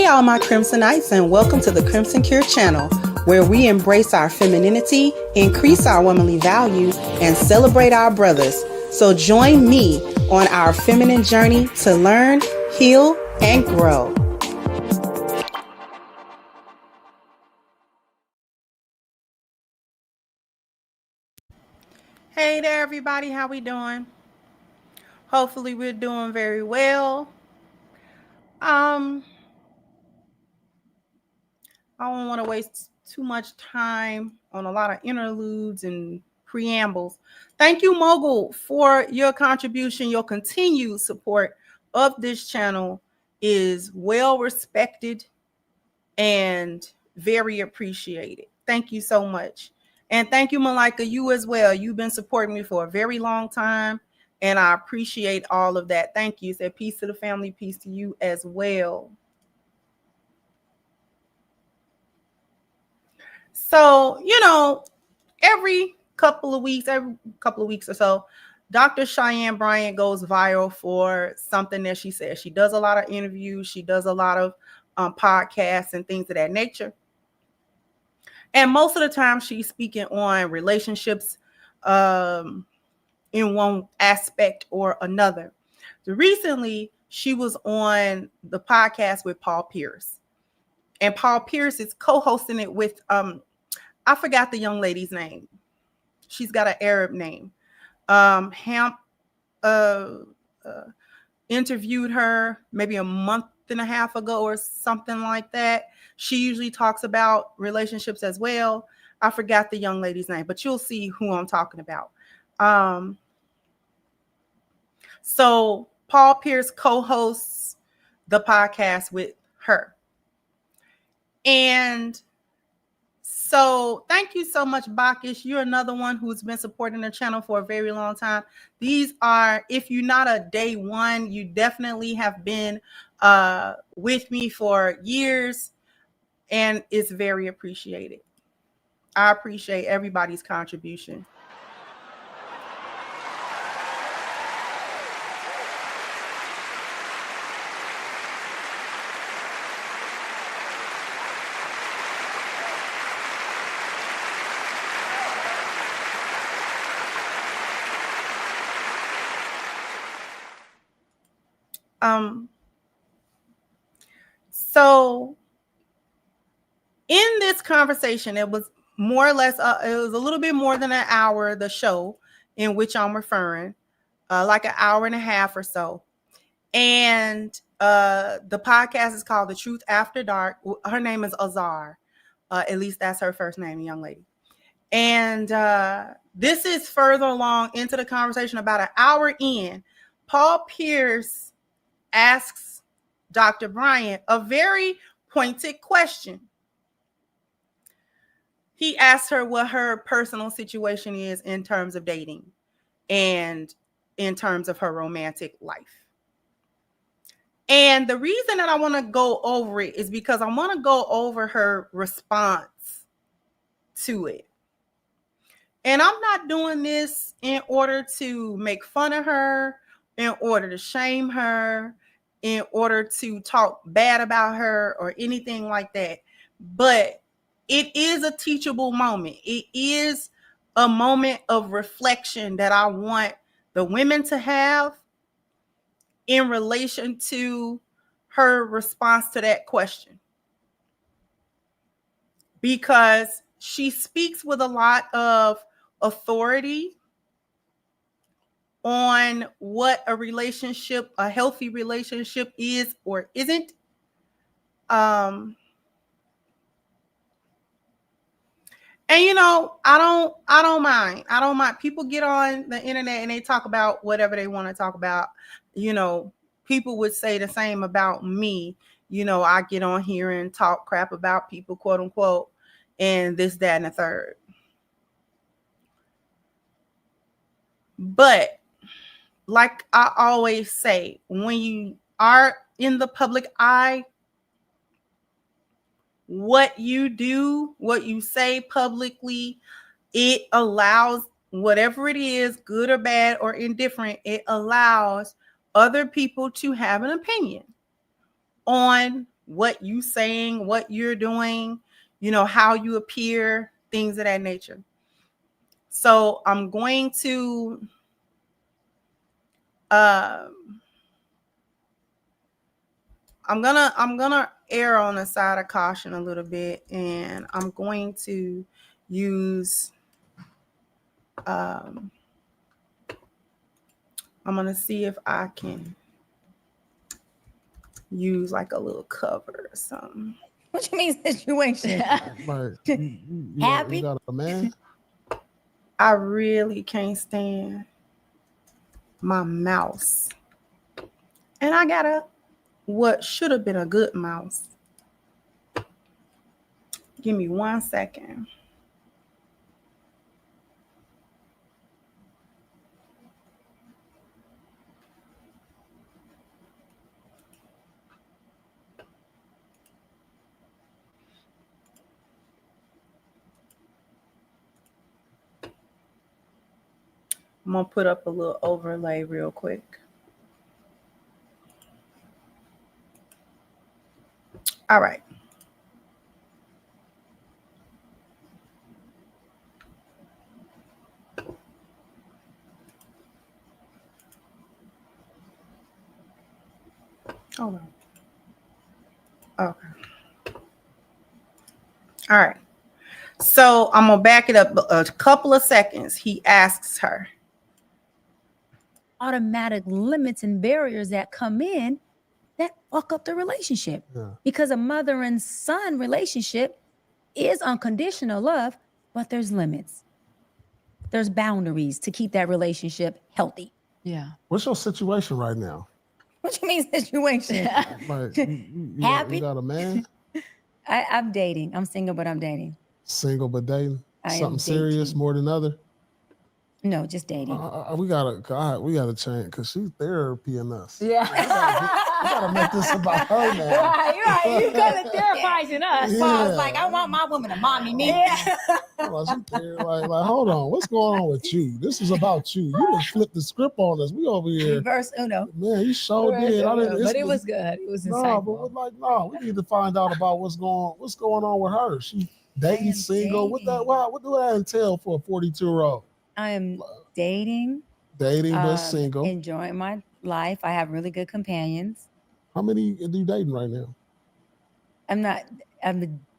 all my Crimsonites, and welcome to the Crimson Cure channel, where we embrace our femininity, increase our womanly values, and celebrate our brothers. So join me on our feminine journey to learn, heal, and grow. Hey there, everybody. How we doing? Hopefully we're doing very well. I don't want to waste too much time on a lot of interludes and preambles. Thank you, Mogul, for your contribution. Your continued support of this channel is well respected and very appreciated. Thank you so much. And thank you, Malika, you as well. You've been supporting me for a very long time, and I appreciate all of that. Thank you. Say peace to the family, peace to you as well. So, every couple of weeks or so, Dr. Cheyenne Bryant goes viral for something that she says. She does a lot of interviews. She does a lot of podcasts and things of that nature. And most of the time she's speaking on relationships in one aspect or another. So recently, she was on the podcast with Paul Pierce. And Paul Pierce is co-hosting it with, I forgot the young lady's name. She's got an Arab name. Hamp interviewed her maybe a month and a half ago or something like that. She usually talks about relationships as well. I forgot the young lady's name, but you'll see who I'm talking about. So Paul Pierce co-hosts the podcast with her. And so thank you so much, Bakish. You're another one who's been supporting the channel for a very long time. These are, if you're not a day one, you definitely have been with me for years, and it's very appreciated. I appreciate everybody's contribution. So in this conversation, it was more or less, it was a little bit more than an hour, the show in which I'm referring, like an hour and a half or so. And the podcast is called The Truth After Dark. Her name is Azar. At least that's her first name, young lady. And this is further along into the conversation. About an hour in, Paul Pierce asks Dr. Bryant a very pointed question. He asks her what her personal situation is in terms of dating and in terms of her romantic life. And the reason that I want to go over it is because I want to go over her response to it. And I'm not doing this in order to make fun of her, in order to shame her, in order to talk bad about her or anything like that. But it is a teachable moment. It is a moment of reflection that I want the women to have in relation to her response to that question. Because she speaks with a lot of authority on what a relationship, a healthy relationship is or isn't. And I don't mind. I don't mind. People get on the internet and they talk about whatever they want to talk about. People would say the same about me. I get on here and talk crap about people, quote unquote, and this, that, and the third. But like I always say, when you are in the public eye, what you do, what you say publicly, it allows whatever it is, good or bad or indifferent, it allows other people to have an opinion on what you saying, what you're doing, you know, how you appear, things of that nature. So I'm going to I'm gonna err on the side of caution a little bit, and I'm going to use I'm gonna see if I can use like a little cover or something. What you mean situation? Like, Happy? You got a man? I really can't stand my mouse. And I got what should have been a good mouse. Give me 1 second. I'm gonna put up a little overlay real quick. All right. Hold on. Okay. All right. So I'm gonna back it up a couple of seconds. He asks her. Automatic limits and barriers that come in that fuck up the relationship. Yeah. Because a mother and son relationship is unconditional love, but there's limits. There's boundaries to keep that relationship healthy. Yeah. What's your situation right now? What you mean situation? Like, Happy? You got a man? I'm dating. I'm single, but I'm dating. Single but dating? I am Something serious dating. more than other? No, just dating. We gotta change because she's therapying us. Yeah. We gotta make this about her now. Right. You got to therapizing us. Yeah. Paul's like, I want my woman to mommy me. Yeah. Like, hold on, what's going on with you? This is about you. You just flipped the script on us. We over here. Verse uno. Man, you sure did. But it was good. It was insightful. No, we need to find out about what's going on with her. She dating, single. Dating. What do that entail for a 42-year-old? I am dating. Dating but single. Enjoying my life. I have really good companions. How many are you dating right now? I'm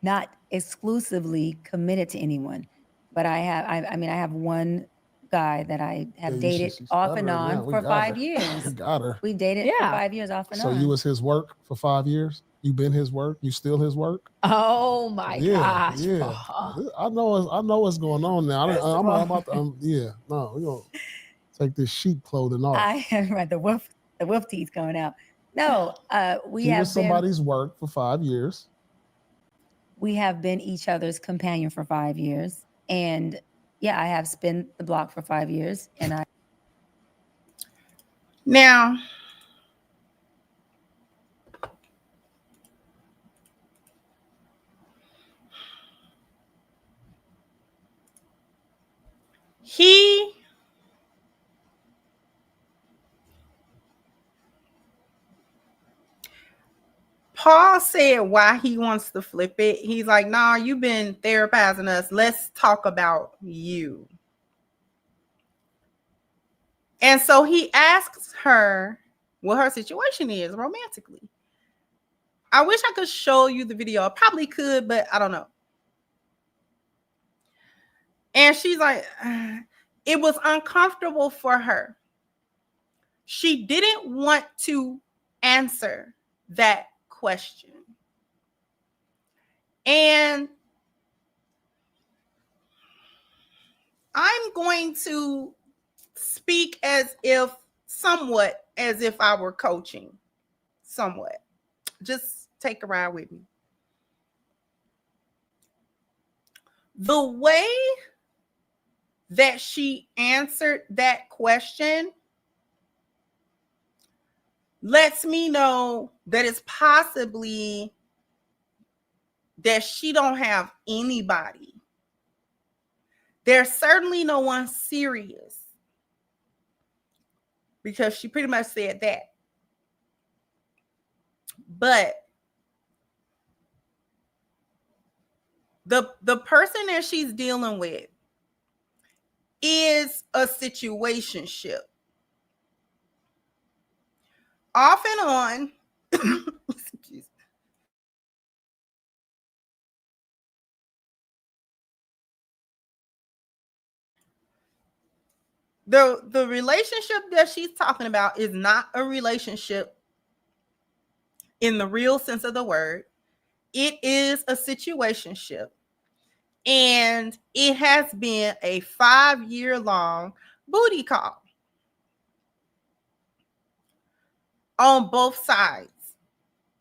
not exclusively committed to anyone, but I have one guy that I have dated off and on for 5 years. Got her. We dated for 5 years off and on. So you was his work for 5 you been his work? You still his work? Oh my gosh. Yeah. I know what's going on now. I'm about to, we're gonna take this sheep clothing off. I have the wolf teeth going out. No, we have was somebody's work for 5 years. We have been each other's companion for 5 years. And yeah, I have spent the block for 5 years. And Now, Paul said why he wants to flip it. He's like, nah, you've been therapizing us. Let's talk about you. And so he asks her what her situation is romantically. I wish I could show you the video. I probably could, but I don't know. And she's like, it was uncomfortable for her. She didn't want to answer that question. And I'm going to speak as if I were coaching somewhat. Just take a ride with me. The way that she answered that question lets me know that it's possibly that she don't have anybody. There's certainly no one serious, because she pretty much said that. But the person that she's dealing with is a situationship. Off and on. The relationship that she's talking about is not a relationship in the real sense of the word. It is a situationship. And it has been a 5-year-long booty call on both sides.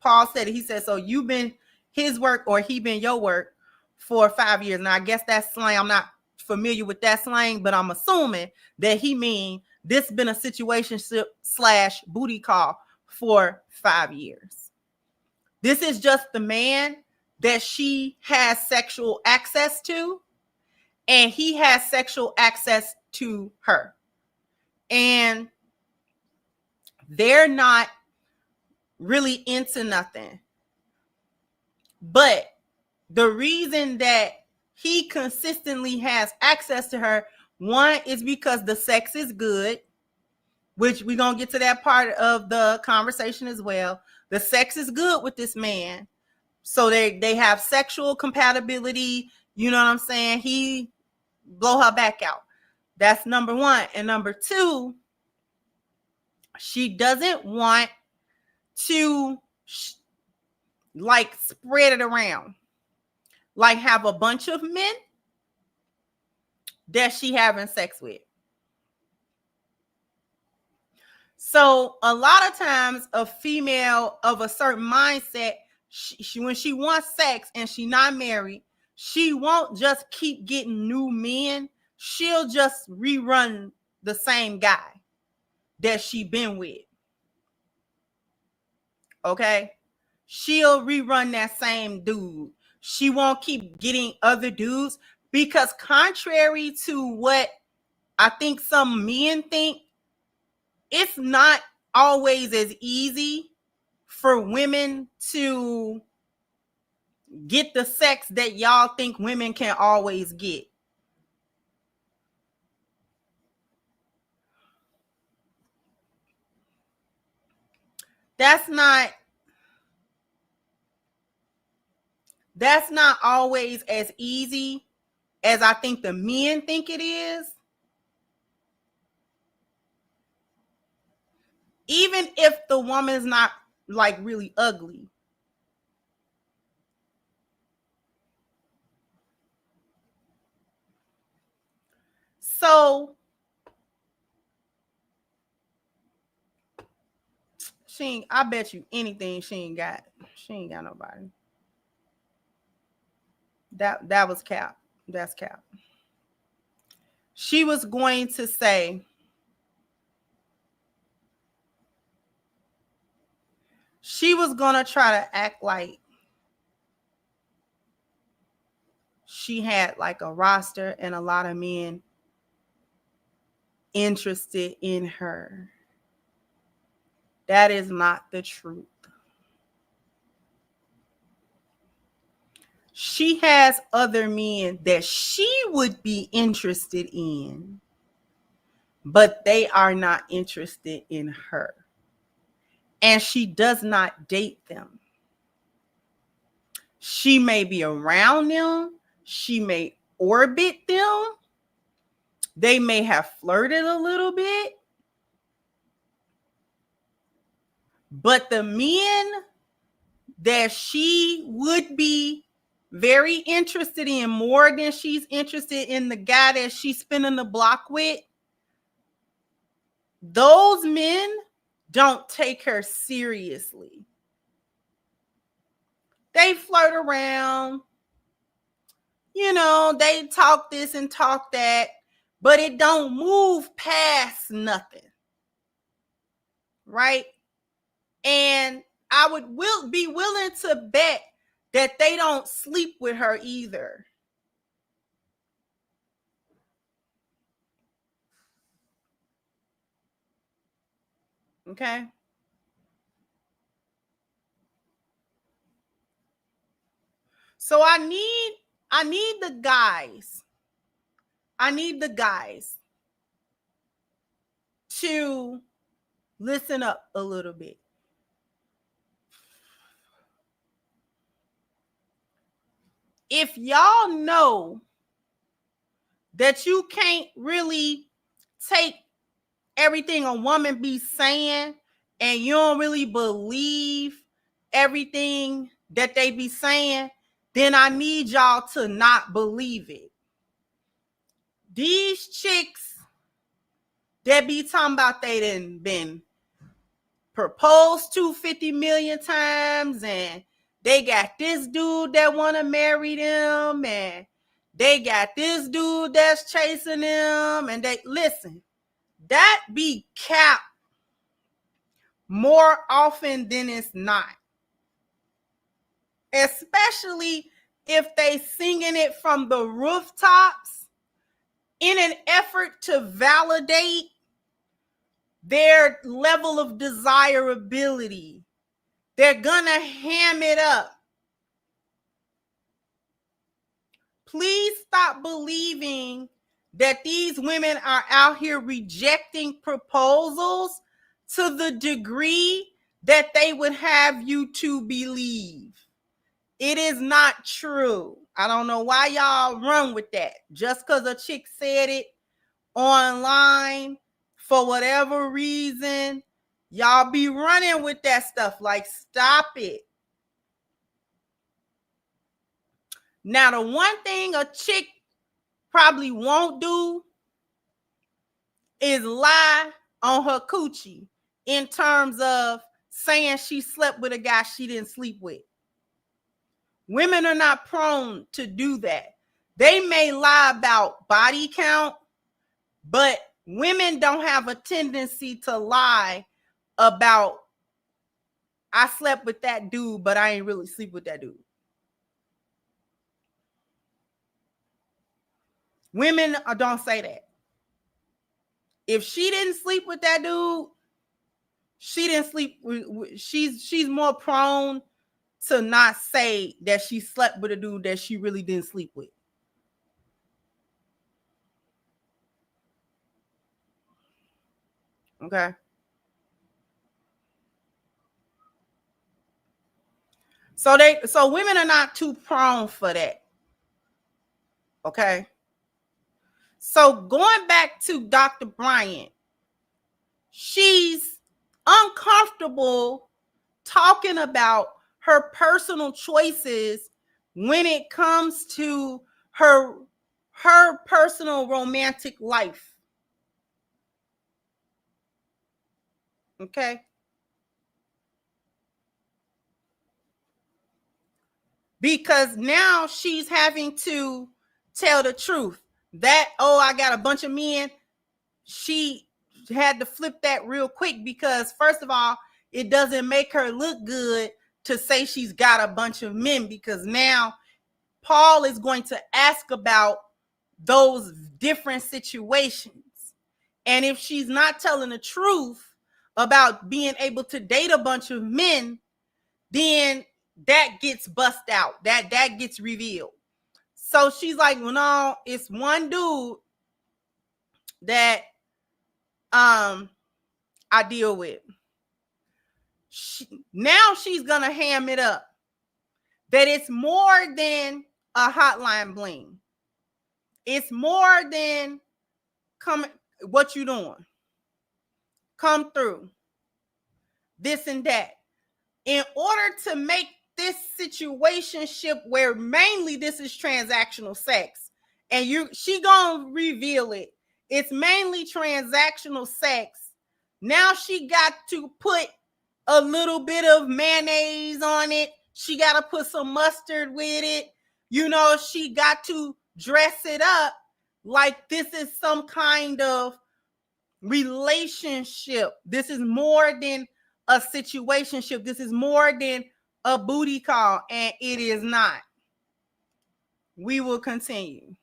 Paul said it. He said, so you've been his work or he been your work for 5 years. Now, I guess that's slang. I'm not familiar with that slang, but I'm assuming that he mean this been a situationship / booty call for 5 years. This is just the man that she has sexual access to, and he has sexual access to her. And they're not really into nothing. But the reason that he consistently has access to her, one is because the sex is good, which we're going to get to that part of the conversation as well. The sex is good with this man. So they have sexual compatibility. You know what I'm saying? He blow her back out. That's number one. And number two, she doesn't want to like spread it around, like have a bunch of men that she having sex with. So a lot of times a female of a certain mindset, she when she wants sex and she not married, she won't just keep getting new men. She'll just rerun the same guy that she been with. Okay? She'll rerun that same dude. She won't keep getting other dudes because contrary to what I think some men think, it's not always as easy for women to get the sex that y'all think women can always get. That's not always as easy as I think the men think it is. Even if the woman is not like really ugly. So I bet you anything she ain't got nobody. That was cap. That's cap. She was going to say, she was going to try to act like she had like a roster and a lot of men interested in her. That is not the truth. She has other men that she would be interested in, but they are not interested in her. And she does not date them. She may be around them. She may orbit them. They may have flirted a little bit. But the men that she would be very interested in more than she's interested in the guy that she's spinning the block with, those men don't take her seriously. They flirt around, you know, they talk this and talk that, but it don't move past nothing, right? And I would be willing to bet that they don't sleep with her either. Okay? So I need I need the guys to listen up a little bit. If y'all know that you can't really take everything a woman be saying and you don't really believe everything that they be saying, then I need y'all to not believe it. These chicks that be talking about they done been proposed to 50 million times and they got this dude that want to marry them and they got this dude that's chasing them, and they listen, that be cap more often than it's not. Especially if they singing it from the rooftops in an effort to validate their level of desirability. They're gonna ham it up. Please stop believing that these women are out here rejecting proposals to the degree that they would have you to believe. It is not true. I don't know why y'all run with that. Just because a chick said it online for whatever reason, y'all be running with that stuff. Like, stop it. Now, the one thing a chick probably won't do is lie on her coochie in terms of saying she slept with a guy she didn't sleep with. Women are not prone to do that. They may lie about body count, but women don't have a tendency to lie about, I slept with that dude, but I ain't really sleep with that dude. Women don't say that. If she didn't sleep with that dude, she didn't sleep with, she's more prone to not say that she slept with a dude that she really didn't sleep with. Okay. So women are not too prone for that. Okay. So going back to Dr. Bryant, she's uncomfortable talking about her personal choices when it comes to her personal romantic life. Okay? Because now she's having to tell the truth. That, oh, I got a bunch of men. She had to flip that real quick because, first of all, it doesn't make her look good to say she's got a bunch of men, because now Paul is going to ask about those different situations. And if she's not telling the truth about being able to date a bunch of men, then that gets bust out. That gets revealed. So she's like, well, no, it's one dude that I deal with. Now she's gonna ham it up that it's more than a hotline bling. It's more than come, what you doing? Come through. This and that. In order to make this situationship where mainly this is transactional sex, and she gonna reveal it. It's mainly transactional sex. Now she got to put a little bit of mayonnaise on it. She got to put some mustard with it. You know, she got to dress it up like this is some kind of relationship. This is more than a situationship. This is more than a booty call, and it is not. We will continue.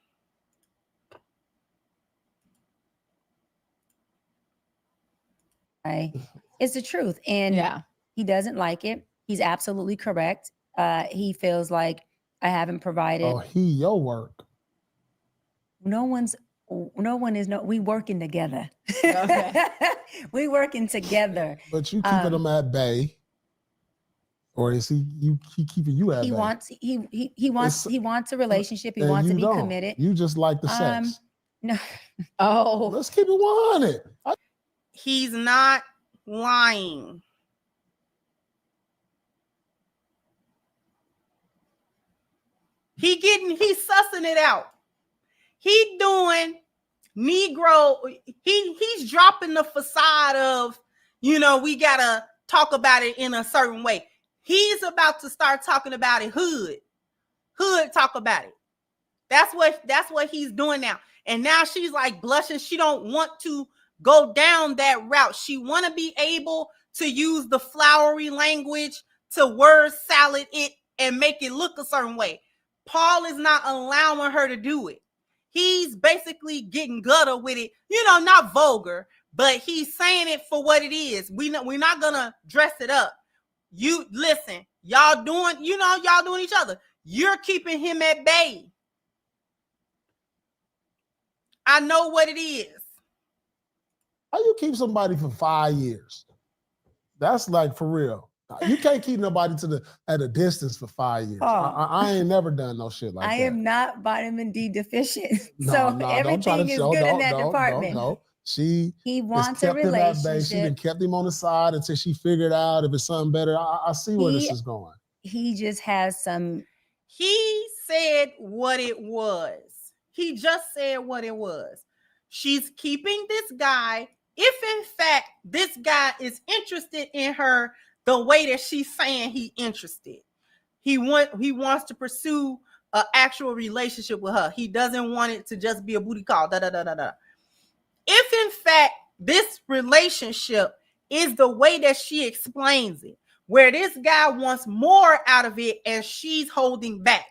It's the truth. And he doesn't like it. He's absolutely correct. He feels like I haven't provided. Oh, your work. We working together. Okay. We working together. But you keeping them at bay. Or is he keeping you at bay? He wants a relationship. He wants to be committed. You just like the sex. No. Oh. Let's keep it 100. He's not lying. He's sussing it out. He doing Negro. He's dropping the facade of, we gotta talk about it in a certain way. He's about to start talking about it hood talk about it. That's what he's doing now. And now she's like blushing. She don't want to go down that route. She want to be able to use the flowery language to word salad it and make it look a certain way. Paul is not allowing her to do it. He's basically getting gutter with it, not vulgar, but he's saying it for what it is. We're not gonna dress it up. You listen, y'all doing each other. You're keeping him at bay. I know what it is. How you keep somebody for 5 years? That's like for real. You can't keep nobody at a distance for 5 years. I ain't never done no shit like that. I am not vitamin D deficient, everything is good in that department. No. He wants a relationship. She done kept him on the side until she figured out if it's something better. I see where this is going. He just has some. He said what it was. He just said what it was. She's keeping this guy. If in fact this guy is interested in her the way that she's saying he interested, he wants to pursue an actual relationship with her. He doesn't want it to just be a booty call. If in fact this relationship is the way that she explains it, where this guy wants more out of it and she's holding back,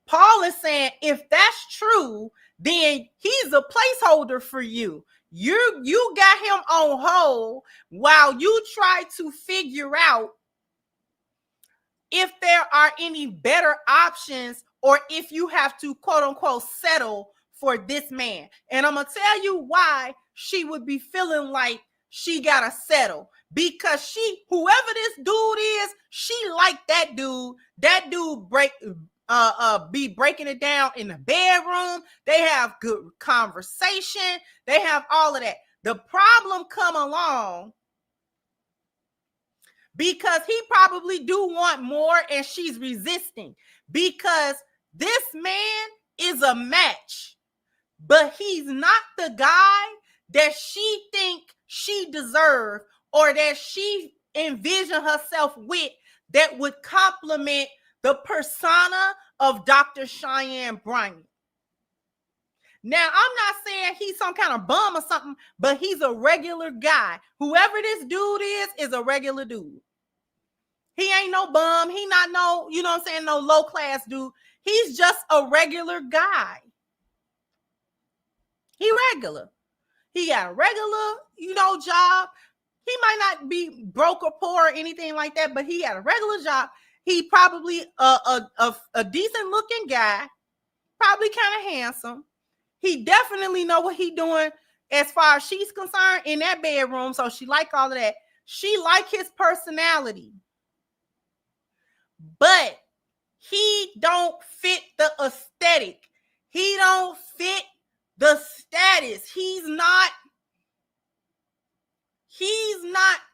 Paul is saying if that's true, then he's a placeholder for you. You got him on hold while you try to figure out if there are any better options or if you have to quote unquote settle for this man. And I'm going to tell you why she would be feeling like she got to settle. Because whoever this dude is, she like that dude. That dude be breaking it down in the bedroom. They have good conversation. They have all of that. The problem come along because he probably do want more and she's resisting because this man is a match, but he's not the guy that she think she deserves or that she envision herself with that would complement the persona of Dr. Cheyenne Bryant. Now, I'm not saying he's some kind of bum or something, but he's a regular guy. Whoever this dude is a regular dude. He ain't no bum. He not no, no low class dude. He's just a regular guy. He regular. He got a regular, job. He might not be broke or poor or anything like that, but he had a regular job. He probably a decent looking guy, probably kind of handsome. He definitely know what he doing as far as she's concerned in that bedroom. So she like all of that. She like his personality, but he don't fit the aesthetic. He don't fit the status. He's not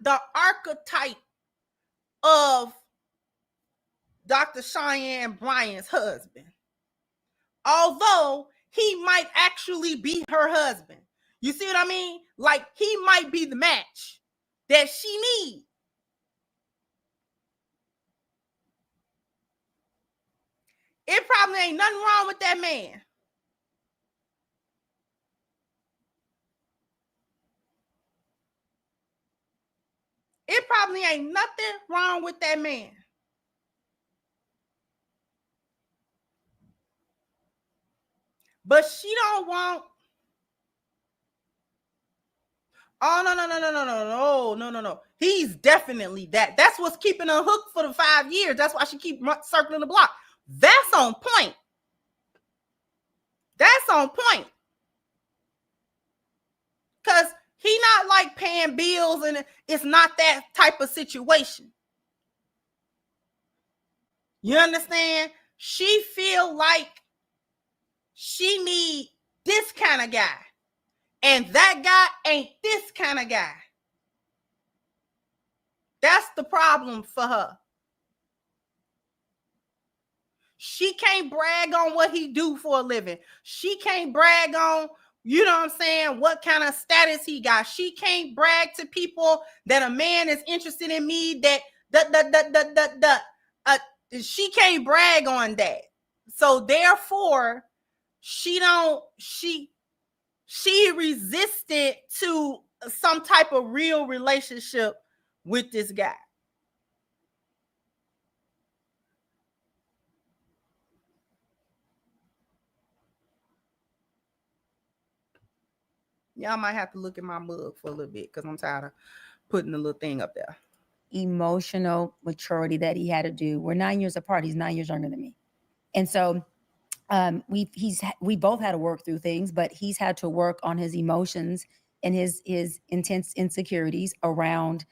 the archetype of Dr. Cheyenne Bryant's husband. Although he might actually be her husband. You see what I mean? Like he might be the match that she needs. It probably ain't nothing wrong with that man. It probably ain't nothing wrong with that man. But she don't want. Oh, no. He's definitely that. That's what's keeping her hooked for the 5 years. That's why she keep circling the block. That's on point. That's on point. Because he not like paying bills, and it's not that type of situation. You understand? She feel like she need this kind of guy, and that guy ain't this kind of guy. That's the problem for her. She can't brag on what he do for a living. She can't brag on, you know what I'm saying, what kind of status he got. She can't brag to people that a man is interested in me, she can't brag on that. So therefore, she resisted to some type of real relationship with this guy. Y'all might have to look at my mug for a little bit because I'm tired of putting the little thing up there. Emotional maturity that he had to do. We're 9 years apart. He's 9 years younger than me. And so we both had to work through things, but he's had to work on his emotions and his intense insecurities around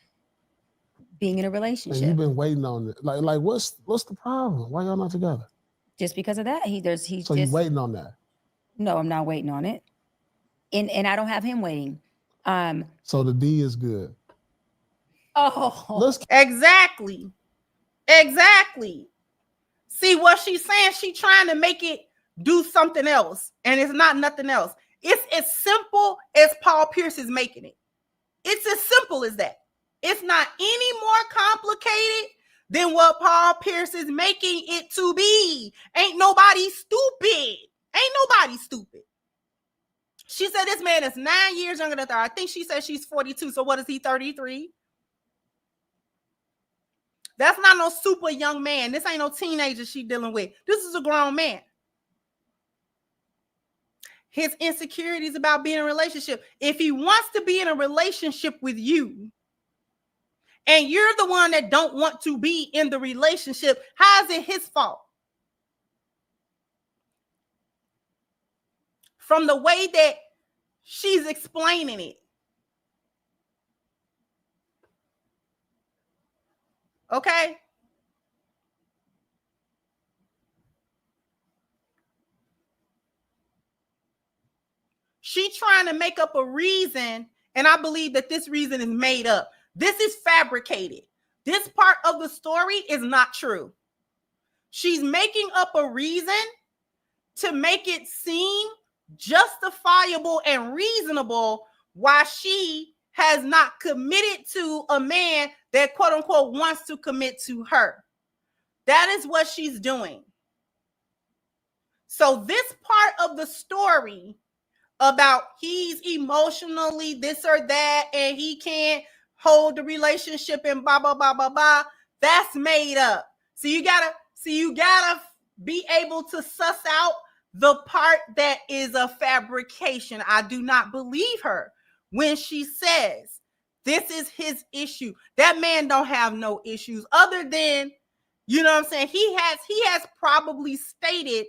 being in a relationship. And you've been waiting on it. Like what's the problem? Why y'all not together? Just because of that, So you're waiting on that? No, I'm not waiting on it. And I don't have him waiting. So the D is good. Oh, exactly. See what she's saying? She's trying to make it do something else, and it's not nothing else. It's as simple as Paul Pierce is making it. It's as simple as that. It's not any more complicated than what Paul Pierce is making it to be. Ain't nobody stupid. She said this man is 9 years younger than her. I think she said she's 42. So what is he, 33? That's not no super young man. This ain't no teenager she dealing with. This is a grown man. His insecurities about being in a relationship. If he wants to be in a relationship with you, and you're the one that don't want to be in the relationship, how is it his fault? From the way that she's explaining it. Okay? She's trying to make up a reason, and I believe that this reason is made up. This is fabricated. This part of the story is not true. She's making up a reason to make it seem justifiable and reasonable why she has not committed to a man that quote unquote wants to commit to her. That is what she's doing. So this part of the story about he's emotionally this or that and he can't hold the relationship and blah blah blah blah blah, that's made up. So you gotta be able to suss out the part that is a fabrication. I do not believe her when she says this is his issue. That man don't have no issues other than, you know what I'm saying? He has probably stated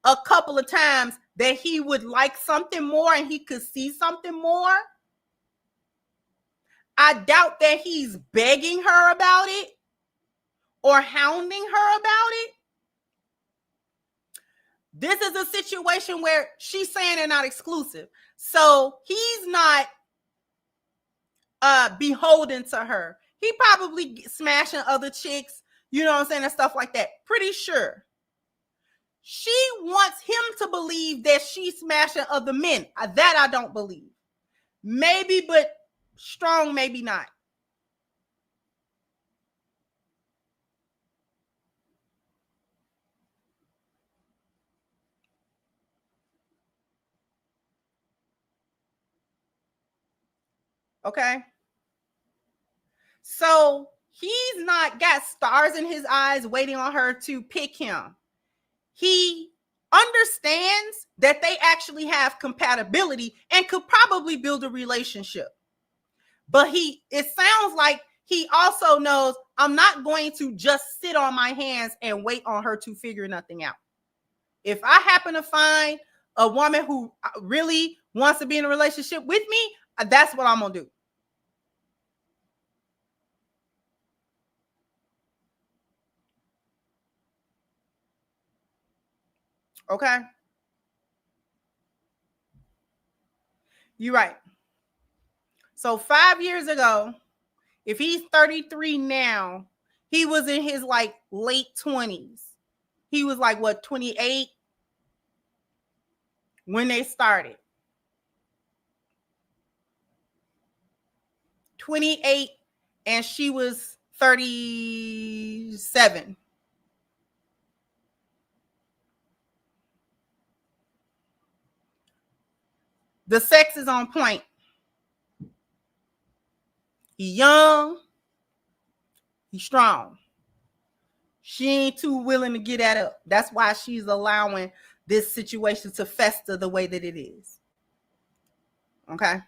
a couple of times that he would like something more and he could see something more. I doubt that he's begging her about it or hounding her about it. This is a situation where she's saying they're not exclusive. So he's not beholden to her. He probably smashing other chicks, you know what I'm saying, and stuff like that. Pretty sure. She wants him to believe that she's smashing other men. That I don't believe. Maybe, but strong, maybe not. Okay. So he's not got stars in his eyes waiting on her to pick him. He understands that they actually have compatibility and could probably build a relationship. But it sounds like he also knows I'm not going to just sit on my hands and wait on her to figure nothing out. If I happen to find a woman who really wants to be in a relationship with me, that's what I'm going to do. Okay? You're right. So 5 years ago, if he's 33 now, he was in his like late 20s. He was like, what, 28 when they started. 28 and she was 37. The sex is on point. He's young. He's strong. She ain't too willing to get that up. That's why she's allowing this situation to fester the way that it is. Okay?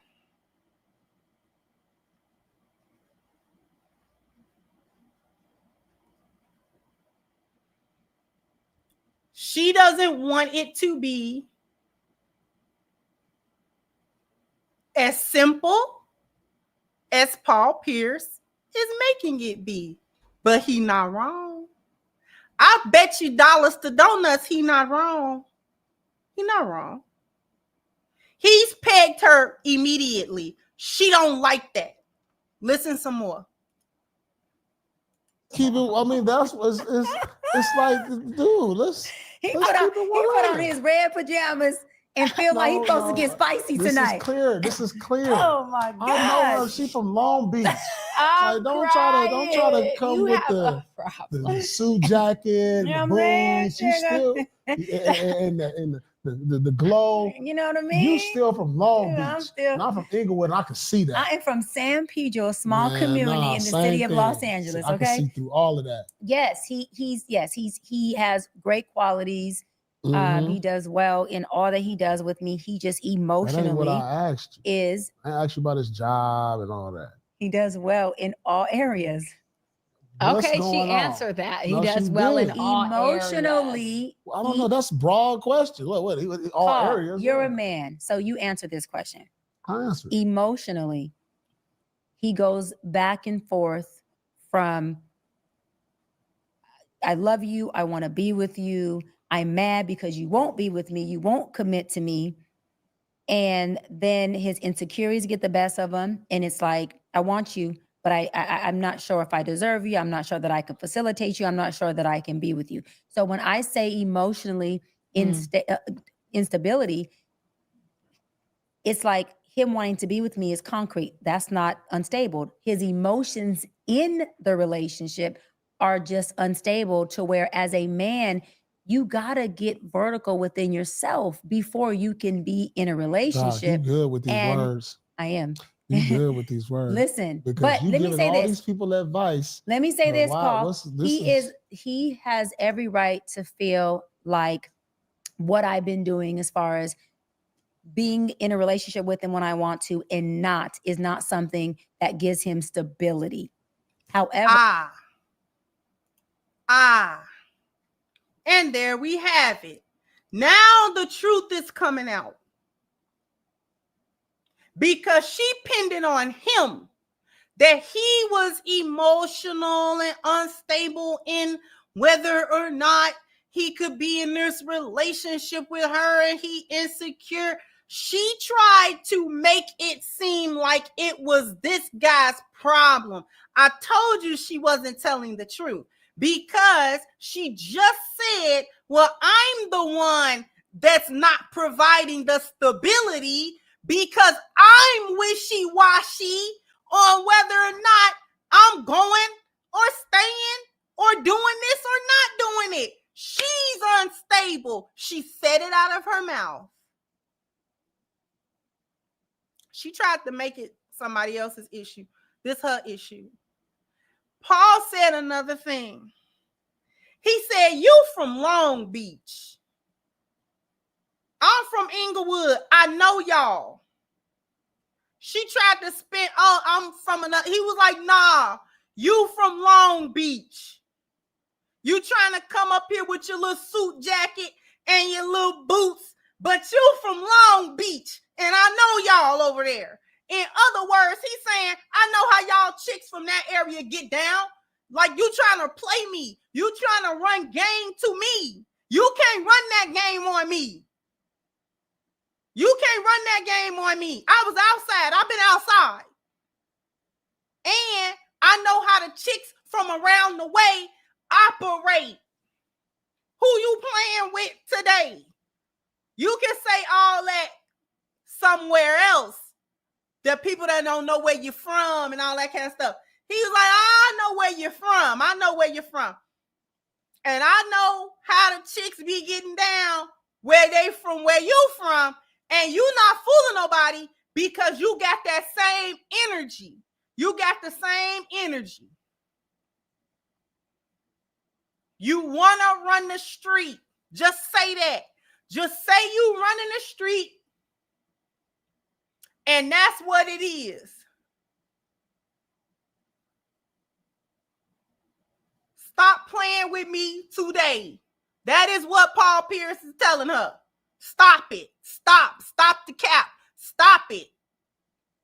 She doesn't want it to be as simple as Paul Pierce is making it be. But he not wrong. I bet you dollars to donuts he not wrong. He not wrong. He's pegged her immediately. She don't like that. Listen some more. Keep it. I mean, that's what it's like, dude. Let's He let's put keep it on his red pajamas and feel like he's supposed to get spicy tonight. This is clear. Oh my God! I know her. She's from Long Beach. Like, don't try to come with the suit jacket, the boots. You still and the glow. You know what I mean? You still from Long Beach. Not from Inglewood. I can see that. I am from San Pedro, a small community in the city of Los Angeles. I Okay, can see through all of that. Yes, he has great qualities. He does well in all that he does with me. He just emotionally that ain't what I asked you. I asked you about his job and all that. He does well in all areas. Okay, she answered that. He does well in all emotionally. I don't know. That's a broad question. What all Paul, areas? You're a man, so you answer this question. I answer. Emotionally, he goes back and forth from I love you, I want to be with you, I'm mad because you won't be with me, you won't commit to me. And then his insecurities get the best of him. And it's like, I want you, but I'm not sure if I deserve you. I'm not sure that I can facilitate you. I'm not sure that I can be with you. So when I say emotionally instability, it's like him wanting to be with me is concrete. That's not unstable. His emotions in the relationship are just unstable to where as a man, you gotta get vertical within yourself before you can be in a relationship. You good with these words. I am. You good with these words. Listen, because but let me say all this. These people advice. Let me say this, Paul. He has every right to feel like what I've been doing as far as being in a relationship with him when I want to and is not something that gives him stability. However, and there we have it. Now the truth is coming out. Because she pinned it on him that he was emotional and unstable in whether or not he could be in this relationship with her and he insecure. She tried to make it seem like it was this guy's problem. I told you she wasn't telling the truth because she just said, well, I'm the one that's not providing the stability because I'm wishy-washy on whether or not I'm going or staying or doing this or not doing it. She's unstable. She said it out of her mouth. She tried to make it somebody else's issue. This her issue. Paul said another thing. He said, you from Long Beach. I'm from Inglewood. I know y'all. She tried to spin, I'm from another. He was like, nah, You from Long Beach. You trying to come up here with your little suit jacket and your little boots, but you from Long Beach, and I know y'all over there. In other words, he's saying, I know how y'all chicks from that area get down. Like, you trying to play me. You trying to run game to me. You can't run that game on me. You can't run that game on me. I was outside. I've been outside. And I know how the chicks from around the way operate. Who you playing with today? You can say all that somewhere else. The people that don't know where you're from and all that kind of stuff. He was like, I know where you're from. I know where you're from. And I know how the chicks be getting down where they from, where you from. And you not fooling nobody because you got that same energy. You got the same energy. You want to run the street. Just say that. Just say you running the street. And that's what it is. Stop playing with me today. That is what Paul Pierce is telling her. Stop it. Stop. Stop the cap. Stop it.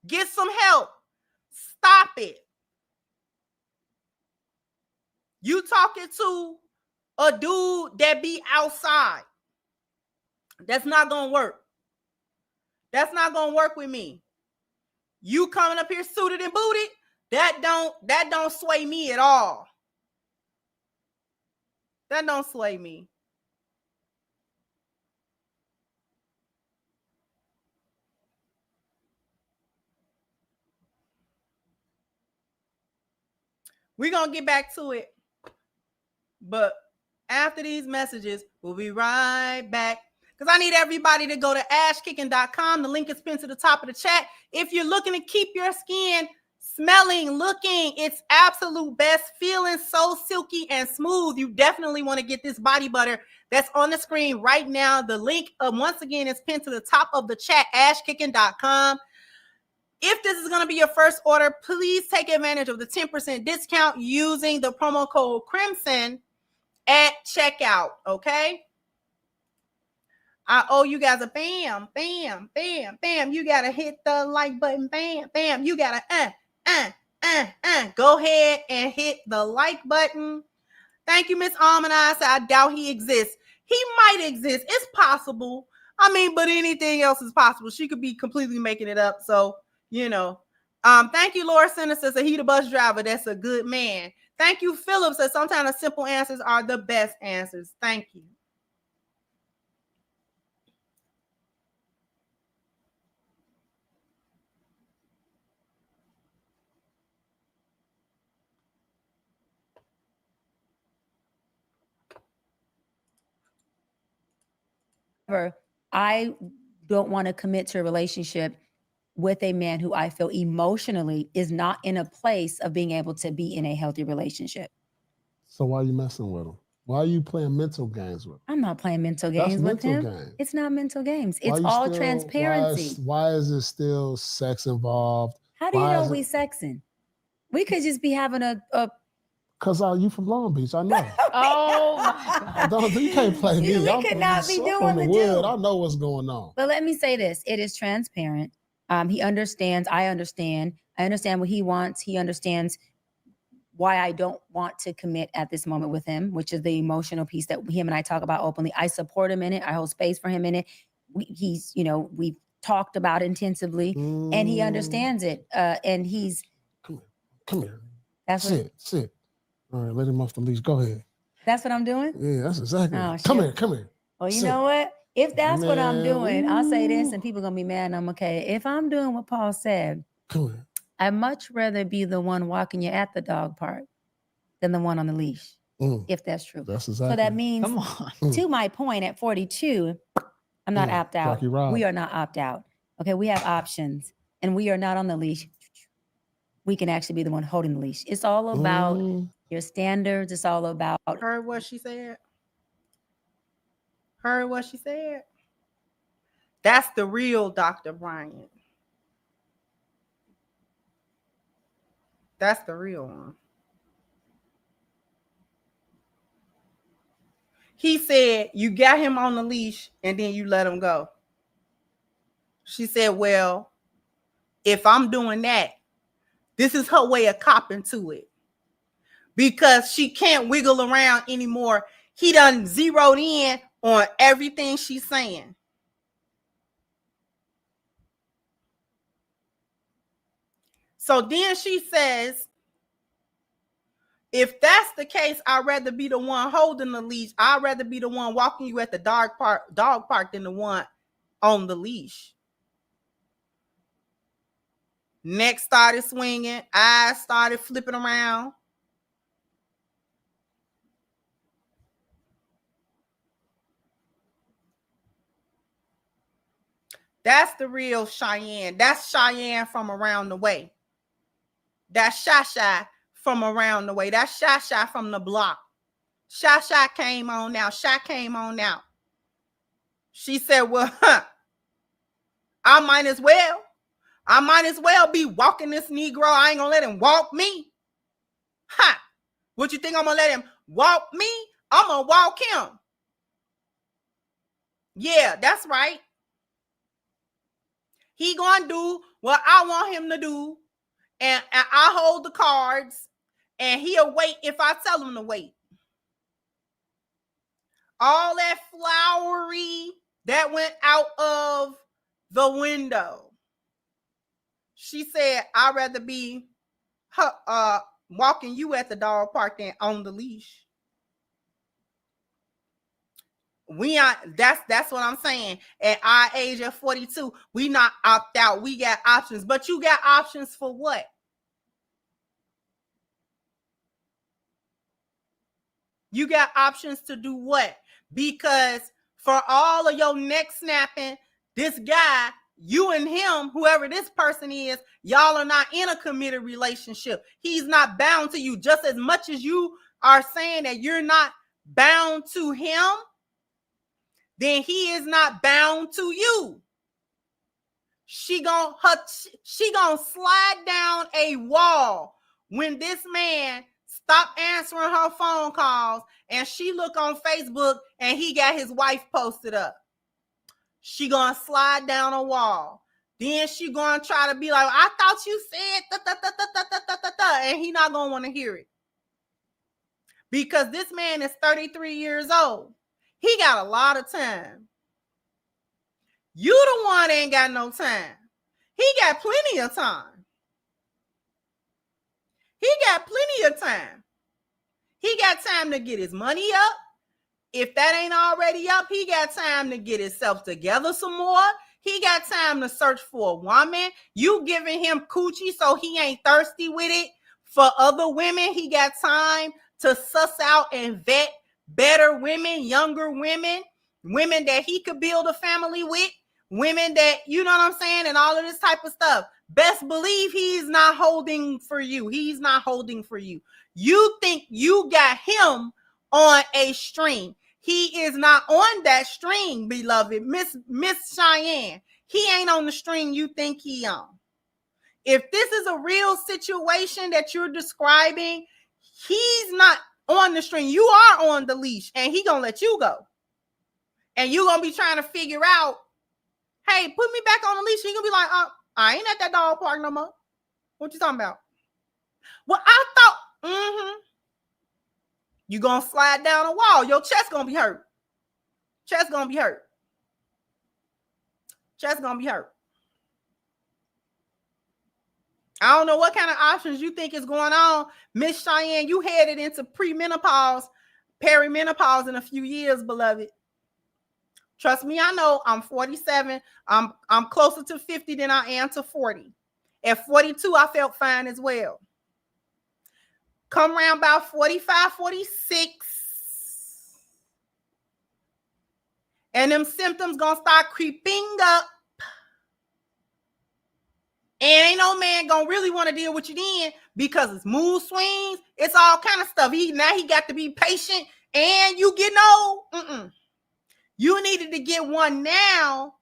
Get some help. Stop it. You talking to a dude that be outside. That's not going to work. That's not going to work with me. You coming up here suited and booted, that don't sway me at all. That don't sway me. We're going to get back to it. But after these messages, we'll be right back. Because I need everybody to go to ashkicking.com. The link is pinned to the top of the chat. If you're looking to keep your skin smelling, looking its absolute best, feeling so silky and smooth, you definitely want to get this body butter that's on the screen right now. The link, once again, is pinned to the top of the chat, ashkicking.com. If this is going to be your first order, please take advantage of the 10% discount using the promo code Crimson at checkout, okay? I owe you guys a bam, bam, bam, bam. You got to hit the like button, bam, bam. You got to, go ahead and hit the like button. Thank you, Miss Almanaz. I doubt he exists. He might exist. It's possible. I mean, but anything else is possible. She could be completely making it up. So, you know. Thank you, Laura Center says he the bus driver. That's a good man. Thank you, Philip says sometimes the simple answers are the best answers. Thank you. I don't want to commit to a relationship with a man who I feel emotionally is not in a place of being able to be in a healthy relationship. So why are you messing with him? Why are you playing mental games with him? I'm not playing mental games with him. Games. It's not mental games. It's all transparency. Why is there still sex involved? How do you know we sexing? We could just be having a Because you from Long Beach, I know. Oh, my God. You can't play me. We could not be doing the wood. I know what's going on. But let me say this. It is transparent. He understands. I understand. I understand what he wants. He understands why I don't want to commit at this moment with him, which is the emotional piece that him and I talk about openly. I support him in it. I hold space for him in it. We've talked about it intensively, and he understands it. And he's... Come here. That's Sit. All right, let him off the leash. Go ahead. That's what I'm doing? Yeah, that's exactly. Oh, come here. Well, you know what? If that's what I'm doing, I'll say this, and people are going to be mad, and I'm okay. If I'm doing what Paul said, come here. I'd much rather be the one walking you at the dog park than the one on the leash, if that's true. That's exactly. So that means, to my point, at 42, I'm not opt out. We are not opt out. Okay, we have options, and we are not on the leash. We can actually be the one holding the leash. It's all about your standards. It's all about... Heard what she said? Heard what she said? That's the real Dr. Bryant. That's the real one. He said, you got him on the leash and then you let him go. She said, well, if I'm doing that, this is her way of copping to it. Because she can't wiggle around anymore. He done zeroed in on everything she's saying. So then she says, if that's the case, I'd rather be the one holding the leash. I'd rather be the one walking you at the dog park than the one on the leash. Neck started swinging. Eyes started flipping around. That's the real Cheyenne. That's Cheyenne from around the way. That's Shy from around the way. That's Shy from the block. Shy came on now. Shy came on now. She said, well, I might as well be walking this Negro. I ain't gonna let him walk me. Ha! What you think I'm gonna let him walk me? I'm gonna walk him. Yeah, that's right. He gonna do what I want him to do, and I hold the cards, and he'll wait if I tell him to wait. All that flowery that went out of the window. She said, I'd rather be walking you at the dog park than on the leash. We are, that's what I'm saying. At our age of 42, we not opt out. We got options, but you got options for what? You got options to do what? Because for all of your neck snapping, this guy, you and him, whoever this person is, y'all are not in a committed relationship. He's not bound to you. Just as much as you are saying that you're not bound to him, then he is not bound to you. She gonna slide down a wall when this man stop answering her phone calls and she look on Facebook and he got his wife posted up. She gonna slide down a wall. Then she gonna try to be like, I thought you said and he not gonna want to hear it. Because this man is 33 years old. He got a lot of time. You the one ain't got no time. He got plenty of time. He got plenty of time. He got time to get his money up. If that ain't already up, he got time to get himself together some more. He got time to search for a woman. You giving him coochie so he ain't thirsty with it for other women. He got time to suss out and vet better women, younger women, women that he could build a family with, women that, you know what I'm saying, and all of this type of stuff. Best believe he's not holding for you. He's not holding for you. You think you got him on a string. He is not on that string, beloved. Miss Cheyenne, he ain't on the string you think he on. If this is a real situation that you're describing, he's not on the string. You are on the leash, and he gonna let you go. And you gonna be trying to figure out, hey, put me back on the leash. He gonna be like, I ain't at that dog park no more. What you talking about? Well, I thought, you gonna slide down a wall. Your chest gonna be hurt. Chest gonna be hurt. Chest gonna be hurt. I don't know what kind of options you think is going on. Miss Cheyenne, you headed into premenopause, perimenopause in a few years, beloved. Trust me, I know. I'm 47. I'm closer to 50 than I am to 40. At 42, I felt fine as well. Come around about 45, 46. And them symptoms gonna start creeping up. And ain't no man gonna really want to deal with you then, because it's mood swings, it's all kind of stuff. Now he got to be patient, and you getting old. You needed to get one now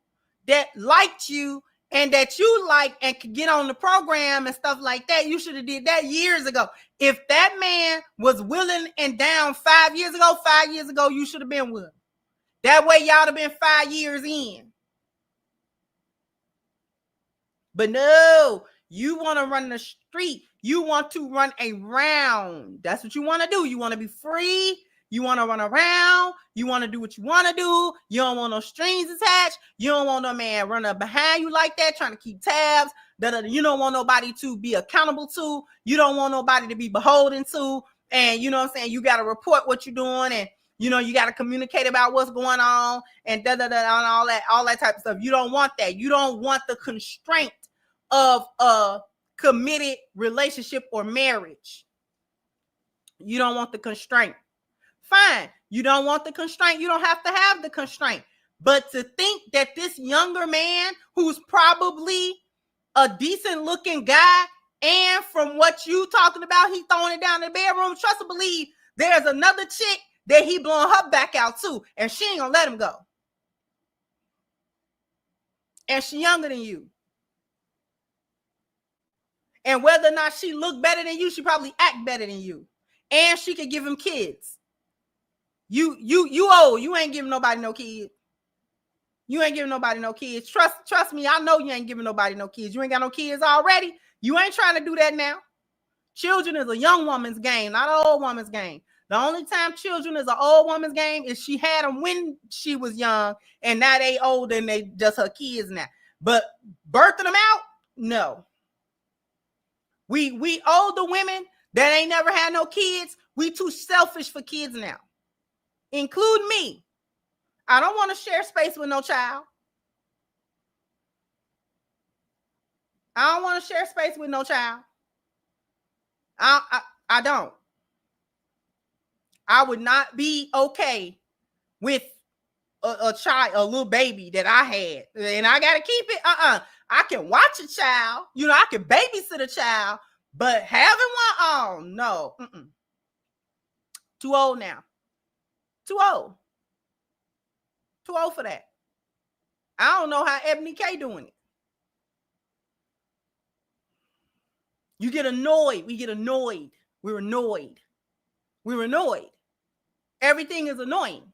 that liked you and that you like and could get on the program and stuff like that, you should have did that years ago. If that man was willing and down 5 years ago, you should have been with him. That way y'all have been 5 years in. But no, you want to run the street. You want to run around. That's what you want to do. You want to be free. You want to run around. You want to do what you want to do. You don't want no strings attached. You don't want no man running up behind you like that, trying to keep tabs. You don't want nobody to be accountable to. You don't want nobody to be beholden to. And you know what I'm saying? You got to report what you're doing, and you know, you got to communicate about what's going on, and and all that type of stuff. You don't want that. You don't want the constraint of a committed relationship or marriage. You don't want the constraint. Fine. You don't want the constraint. You don't have to have the constraint. But to think that this younger man, who's probably a decent looking guy, and from what you talking about, he throwing it down in the bedroom, trust and believe there's another chick that he blowing her back out too, and she ain't gonna let him go. And she younger than you. And whether or not she look better than you, she probably act better than you. And she could give him kids. You old. You ain't giving nobody no kids. You ain't giving nobody no kids. Trust me, I know you ain't giving nobody no kids. You ain't got no kids already. You ain't trying to do that now. Children is a young woman's game, not an old woman's game. The only time children is an old woman's game is she had them when she was young, and now they old and they just her kids now. But birthing them out, no. We older women that ain't never had no kids, we too selfish for kids now. Include me. I don't want to share space with no child. I don't want to share space with no child. I don't. I would not be okay with a child, a little baby that I had, and I got to keep it. I can watch a child, you know, I can babysit a child, but having one, oh no. Too old now. Too old. Too old for that. I don't know how Ebony K doing it. You get annoyed. We get annoyed. We're annoyed. We're annoyed. Everything is annoying.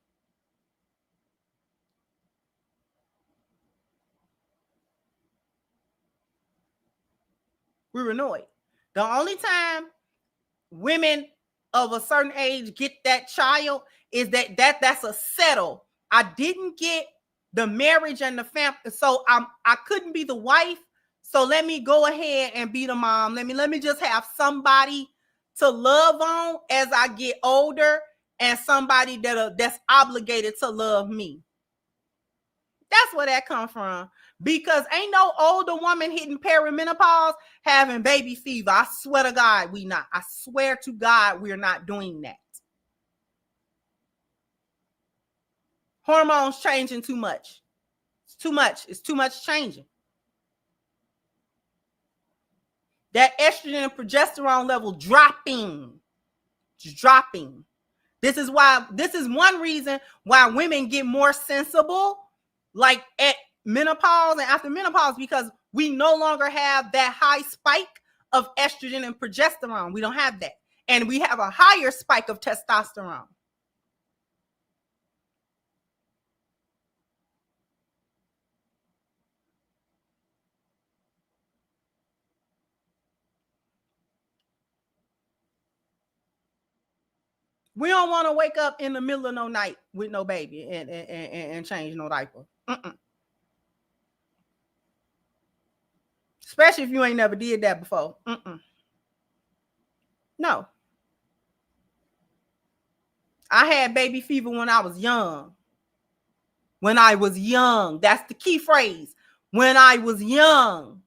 We're annoyed. The only time women of a certain age get that child is that's a settle. I didn't get the marriage and the family, so I couldn't be the wife. So let me go ahead and be the mom. Let me just have somebody to love on as I get older, and somebody that's obligated to love me. That's where that comes from. Because ain't no older woman hitting perimenopause having baby fever. I swear to God, we not. I swear to God, we're not doing that. Hormones changing too much. It's too much. It's too much changing. That estrogen and progesterone level dropping. Just dropping. This is one reason why women get more sensible, like at menopause and after menopause, because we no longer have that high spike of estrogen and progesterone. We don't have that. And we have a higher spike of testosterone. We don't want to wake up in the middle of no night with no baby and change no diaper. Especially if you ain't never did that before. No. I had baby fever when I was young. When I was young. That's the key phrase. When I was young.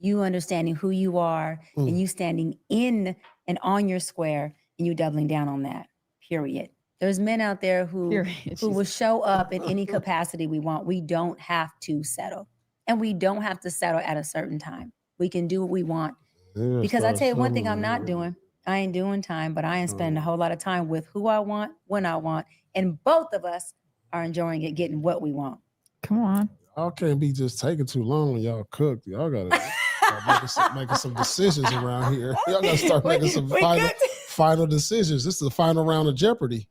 You understanding who you are and you standing in and on your square and you doubling down on that, period. There's men out there who will show up in any capacity we want. We don't have to settle. And we don't have to settle at a certain time. We can do what we want. Because I tell you one thing I'm not doing. I ain't doing time, but I ain't spending a whole lot of time with who I want, when I want. And both of us are enjoying it, getting what we want. Come on. Y'all can't be just taking too long when y'all cook. Y'all got to start making some decisions around here. Y'all got to start making some final decisions. This is the final round of Jeopardy.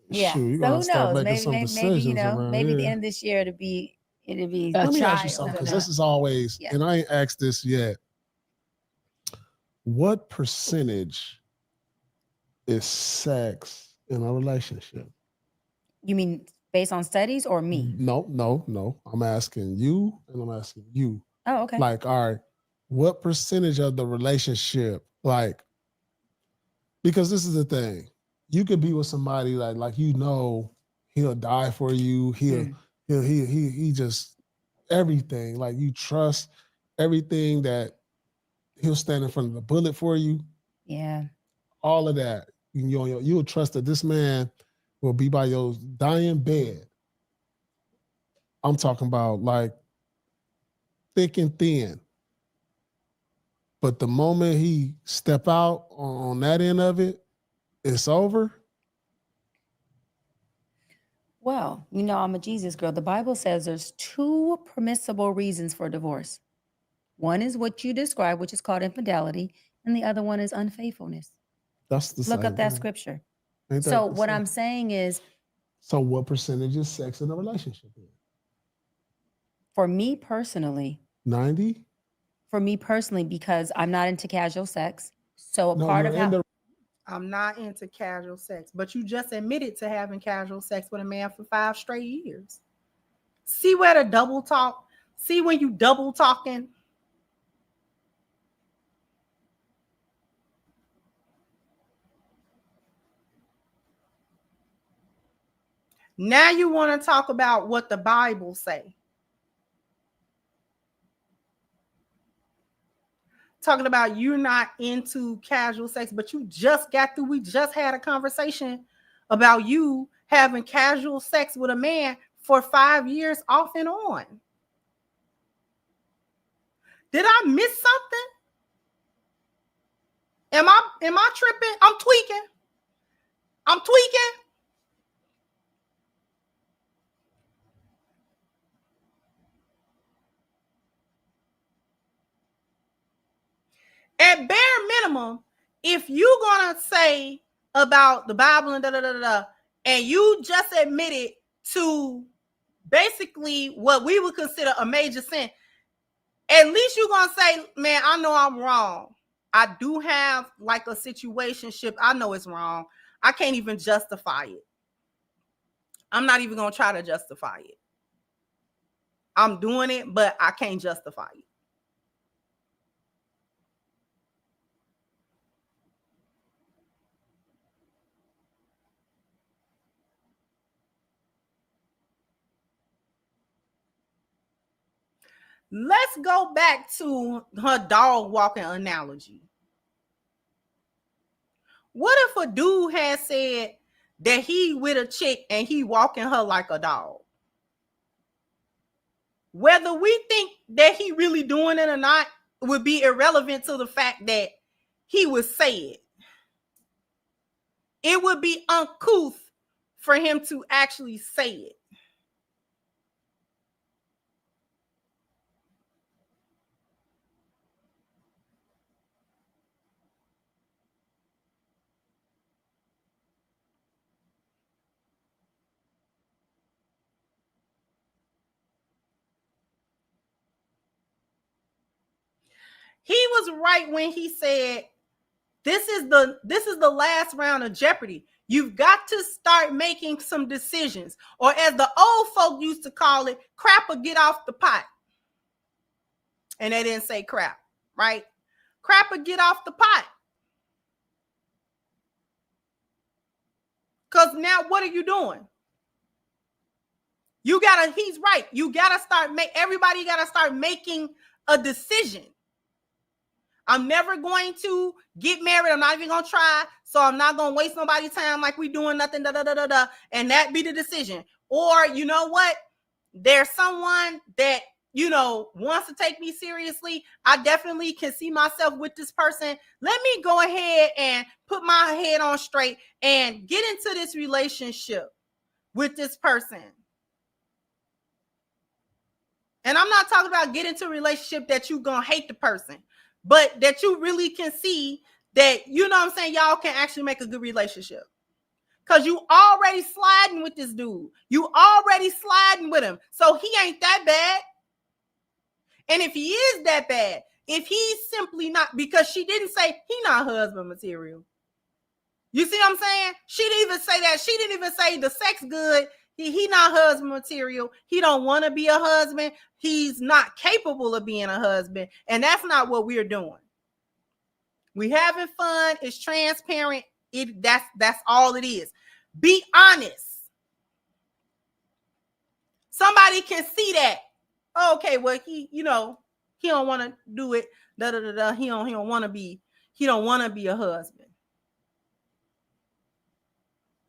Yeah. Shoot, so who knows? Maybe the end of this year it'll be Let me ask you something, because this is always, and I ain't asked this yet. What percentage is sex in a relationship? You mean based on studies or me? No. I'm asking you and I'm asking you. Oh, okay. Like, all right, what percentage of the relationship, like, because this is the thing. You could be with somebody like he'll die for you. He just everything. Like, you trust everything that he'll stand in front of the bullet for you. Yeah. All of that. You'll trust that this man will be by your dying bed. I'm talking about like thick and thin. But the moment he step out on that end of it, it's over. Well, I'm a Jesus girl. The Bible says there's 2 permissible reasons for divorce. One is what you described, which is called infidelity, and the other one is unfaithfulness. That's the Look same up that thing. scripture. So what I'm saying is, so what percentage is sex in a relationship? For me personally, 90? For me personally, because I'm not into casual sex. So I'm not into casual sex, but you just admitted to having casual sex with a man for 5 straight years. See where the double talk? See when you double talking? Now you want to talk about what the Bible say. Talking about you're not into casual sex, but we just had a conversation about you having casual sex with a man for 5 years off and on. Did I miss something? Am I tripping? I'm tweaking. At bare minimum, if you're gonna say about the Bible and and you just admitted to basically what we would consider a major sin, at least you're gonna say, man, I know I'm wrong. I do have like a situationship. I know it's wrong. I can't even justify it. I'm not even gonna try to justify it. I'm doing it, but I can't justify it. Let's go back to her dog walking analogy. What if a dude had said that he with a chick and he walking her like a dog? Whether we think that he really doing it or not would be irrelevant to the fact that he would say it. It would be uncouth for him to actually say it. He was right when he said, this is the last round of Jeopardy. You've got to start making some decisions. Or as the old folk used to call it, crap or get off the pot. And they didn't say crap, right? Crap or get off the pot. Because now what are you doing? He's right. Everybody got to start making a decision. I'm never going to get married. I'm not even going to try. So I'm not going to waste nobody's time like we doing nothing, and that be the decision. Or you know what? There's someone that, wants to take me seriously, I definitely can see myself with this person. Let me go ahead and put my head on straight and get into this relationship with this person. And I'm not talking about get into a relationship that you gonna hate the person, but that you really can see that, you know what I'm saying, y'all can actually make a good relationship. Because you already sliding with this dude. You already sliding with him. So he ain't that bad. And if he is that bad, if he's simply not, because she didn't say he not husband material. You see what I'm saying? She didn't even say that. She didn't even say the sex good. He not husband material. He don't want to be a husband. He's not capable of being a husband. And that's not what we're doing. We having fun. It's transparent. That's all it is. Be honest. Somebody can see that. Okay, well, he don't want to do it. He don't want to be a husband.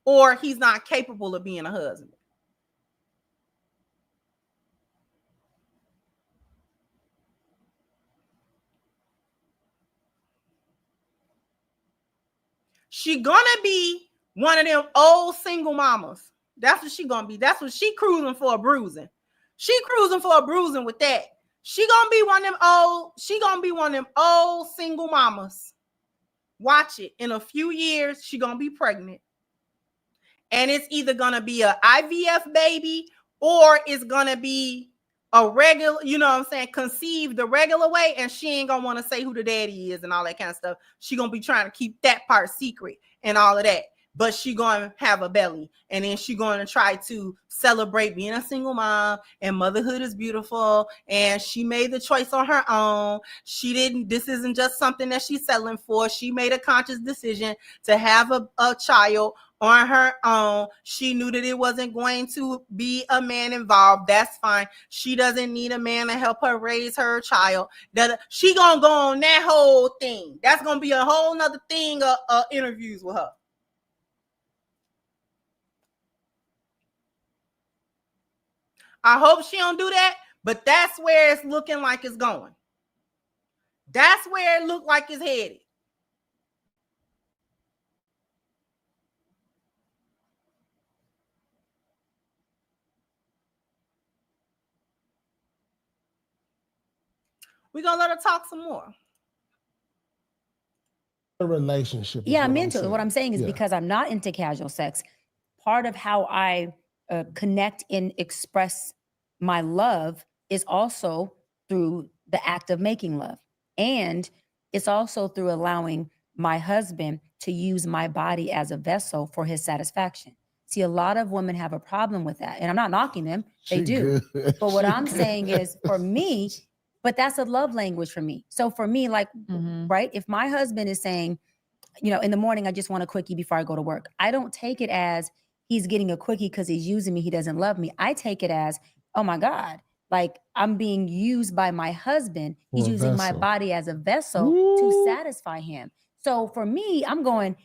Or he's not capable of being a husband. She gonna be one of them old single mamas. That's what she gonna be. That's what she cruising for a bruising. She cruising for a bruising with that. She gonna be one of them old single mamas. Watch it. In a few years, she gonna be pregnant. And it's either gonna be an IVF baby or it's gonna be a regular, conceived the regular way, and she ain't gonna want to say who the daddy is and all that kind of stuff. She gonna be trying to keep that part secret and all of that. But she gonna have a belly, and then she gonna try to celebrate being a single mom, and motherhood is beautiful, and she made the choice on her own. This isn't just something that she's settling for. She made a conscious decision to have a child on her own. She knew that it wasn't going to be a man involved. That's fine. She doesn't need a man to help her raise her child. That she gonna go on that whole thing. That's gonna be a whole nother thing of interviews with her. I hope she don't do that, but that's where it's looking like it's going. That's where it looked like it's headed. We're going to let her talk some more. A relationship. Yeah, I'm into it. What I'm saying is because I'm not into casual sex, part of how I connect and express my love is also through the act of making love. And it's also through allowing my husband to use my body as a vessel for his satisfaction. See, a lot of women have a problem with that. And I'm not knocking them. They do. But what I'm saying is for me, but that's a love language for me. So for me, like, right, if my husband is saying, in the morning, I just want a quickie before I go to work, I don't take it as he's getting a quickie because he's using me. He doesn't love me. I take it as, oh my God, like I'm being used by my husband. He's using my body as a vessel to satisfy him. So for me, I'm going,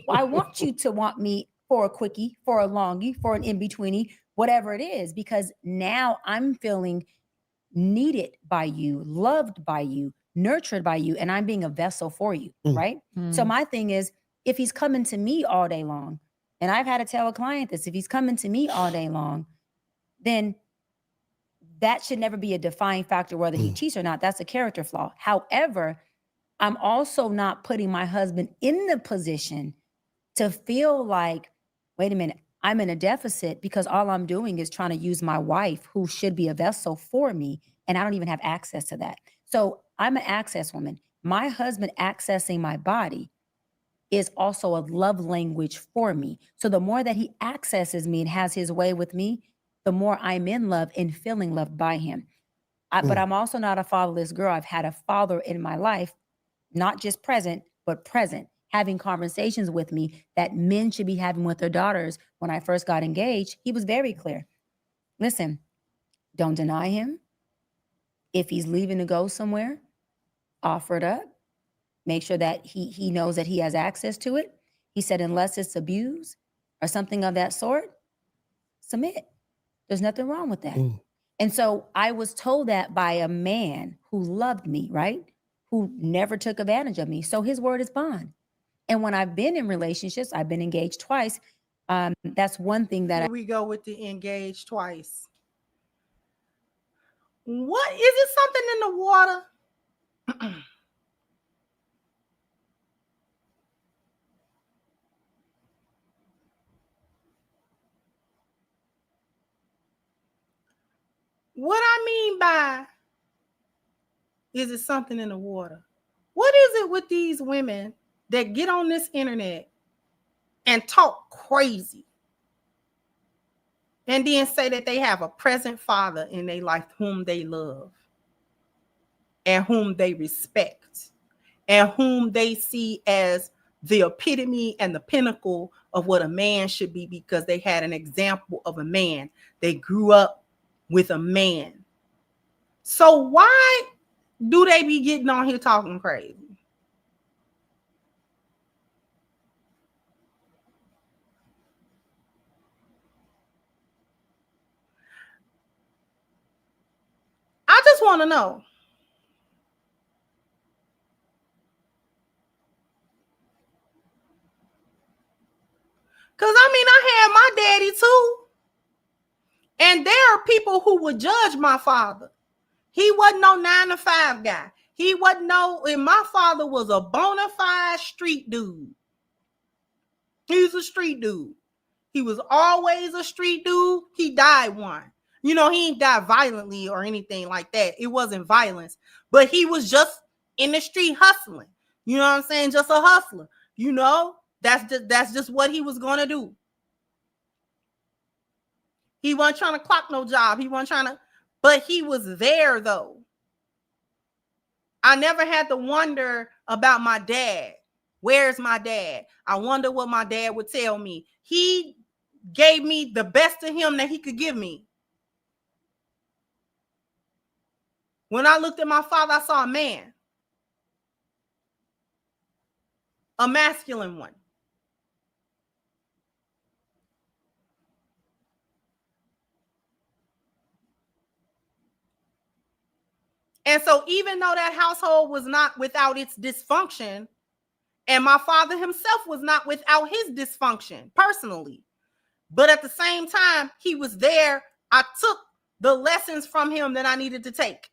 I want you to want me for a quickie, for a longie, for an in-betweenie, whatever it is, because now I'm feeling needed by you, loved by you, nurtured by you, and I'm being a vessel for you, right? So my thing is, if he's coming to me all day long, and I've had to tell a client this, if he's coming to me all day long, then that should never be a defining factor whether he cheats or not. That's a character flaw. However, I'm also not putting my husband in the position to feel like, wait a minute, I'm in a deficit because all I'm doing is trying to use my wife, who should be a vessel for me, and I don't even have access to that. So I'm an access woman. My husband accessing my body is also a love language for me. So the more that he accesses me and has his way with me, the more I'm in love and feeling loved by him. But I'm also not a fatherless girl. I've had a father in my life, not just present, but present, having conversations with me that men should be having with their daughters. When I first got engaged, he was very clear. Listen, don't deny him. If he's leaving to go somewhere, offer it up. Make sure that he knows that he has access to it. He said, unless it's abuse or something of that sort, submit. There's nothing wrong with that. And so I was told that by a man who loved me, right? Who never took advantage of me. So his word is bond. And when I've been in relationships, I've been engaged twice. That's one thing that Here we go with the engaged twice. What is it? Something in the water? What I mean by, is it something in the water? What is it with these women that get on this internet and talk crazy and then say that they have a present father in their life whom they love and whom they respect and whom they see as the epitome and the pinnacle of what a man should be because they had an example of a man. They grew up with a man. So why do they be getting on here talking crazy? I just want to know. Because, I mean, I had my daddy too. And there are people who would judge my father. He wasn't no 9-to-5 guy. He wasn't and my father was a bona fide street dude. He's a street dude. He was always a street dude. He died one. You know, he didn't die violently or anything like that. It wasn't violence. But he was just in the street hustling. You know what I'm saying? Just a hustler. You know, that's just what he was going to do. He wasn't trying to clock no job. He wasn't trying to, but he was there though. I never had to wonder about my dad. Where's my dad? I wonder what my dad would tell me. He gave me the best of him that he could give me. When I looked at my father, I saw a man. A masculine one. And so even though that household was not without its dysfunction, and my father himself was not without his dysfunction personally, but at the same time, he was there. I took the lessons from him that I needed to take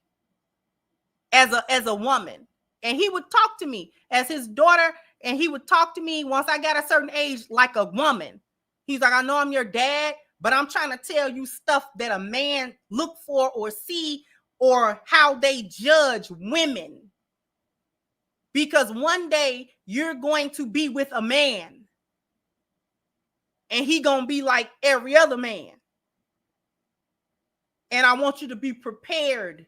as a woman. And he would talk to me as his daughter, and he would talk to me once I got a certain age like a woman. He's like, I know I'm your dad, but I'm trying to tell you stuff that a man look for or see, or how they judge women. Because one day you're going to be with a man and he gonna be like every other man. And I want you to be prepared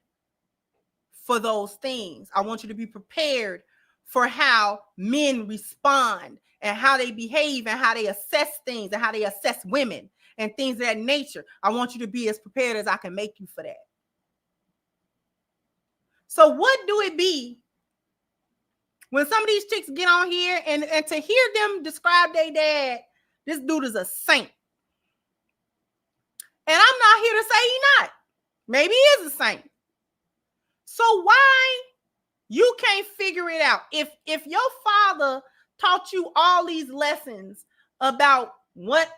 for those things. I want you to be prepared for how men respond and how they behave and how they assess things and how they assess women and things of that nature. I want you to be as prepared as I can make you for that. So what do it be when some of these chicks get on here and to hear them describe their dad, this dude is a saint. And I'm not here to say he's not. Maybe he is a saint. So why you can't figure it out? If your father taught you all these lessons about what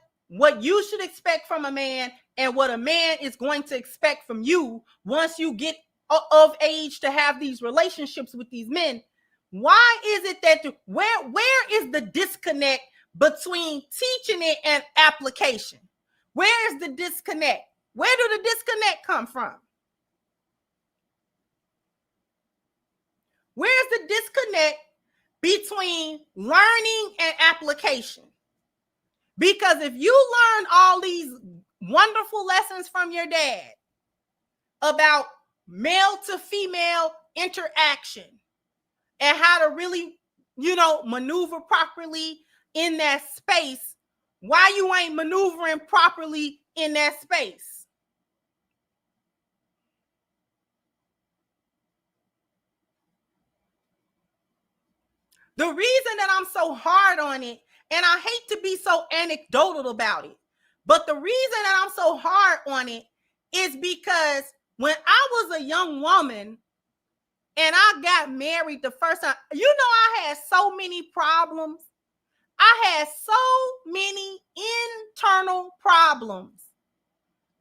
you should expect from a man and what a man is going to expect from you once you get of age to have these relationships with these men, why is it that where is the disconnect between teaching it and application? Where is the disconnect? Where do the disconnect come from? Where's the disconnect between learning and application? Because if you learn all these wonderful lessons from your dad about male to female interaction and how to really, maneuver properly in that space, why you ain't maneuvering properly in that space? The reason that I'm so hard on it, and I hate to be so anecdotal about it, but the reason that I'm so hard on it is because when I was a young woman and I got married the first time, you know, I had so many problems. I had so many internal problems.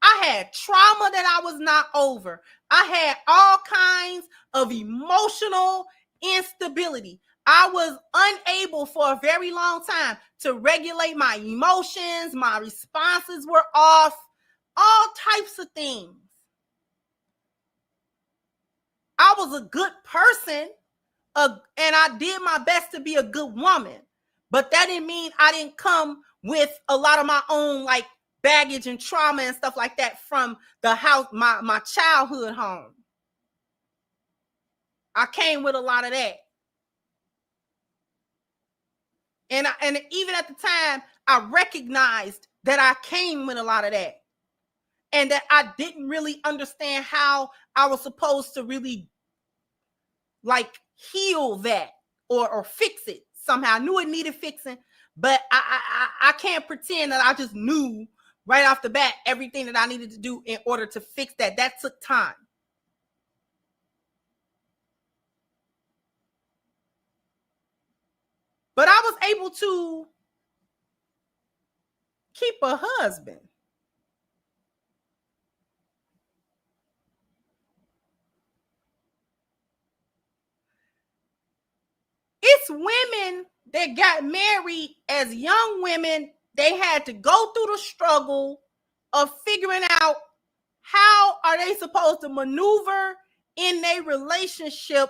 I had trauma that I was not over. I had all kinds of emotional instability. I was unable for a very long time to regulate my emotions. My responses were off, all types of things. I was a good person, and I did my best to be a good woman. But that didn't mean I didn't come with a lot of my own like baggage and trauma and stuff like that from the house, my childhood home. I came with a lot of that. And even at the time, I recognized that I came with a lot of that. And that I didn't really understand how I was supposed to really like heal that or fix it somehow. I knew it needed fixing, but I can't pretend that I just knew right off the bat everything that I needed to do in order to fix that. That took time. But I was able to keep a husband. It's women that got married as young women. They had to go through the struggle of figuring out how are they supposed to maneuver in their relationship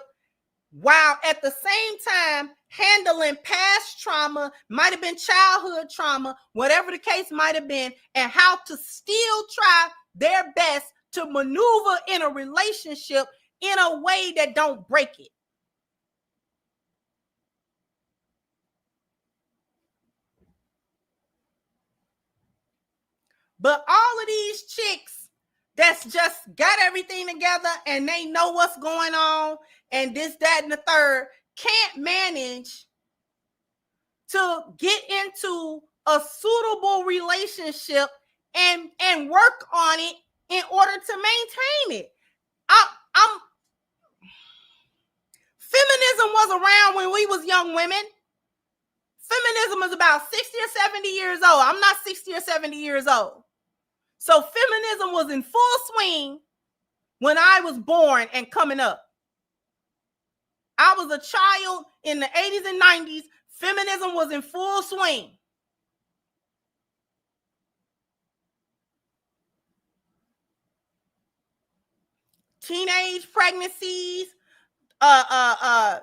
while at the same time handling past trauma, might have been childhood trauma, whatever the case might have been, and how to still try their best to maneuver in a relationship in a way that don't break it. But all of these chicks that's just got everything together and they know what's going on and this, that, and the third can't manage to get into a suitable relationship and work on it in order to maintain it. Feminism was around when we was young women. Feminism is about 60 or 70 years old. I'm not 60 or 70 years old. So feminism was in full swing when I was born and coming up. I was a child in the 80s and 90s. Feminism was in full swing. Teenage pregnancies, our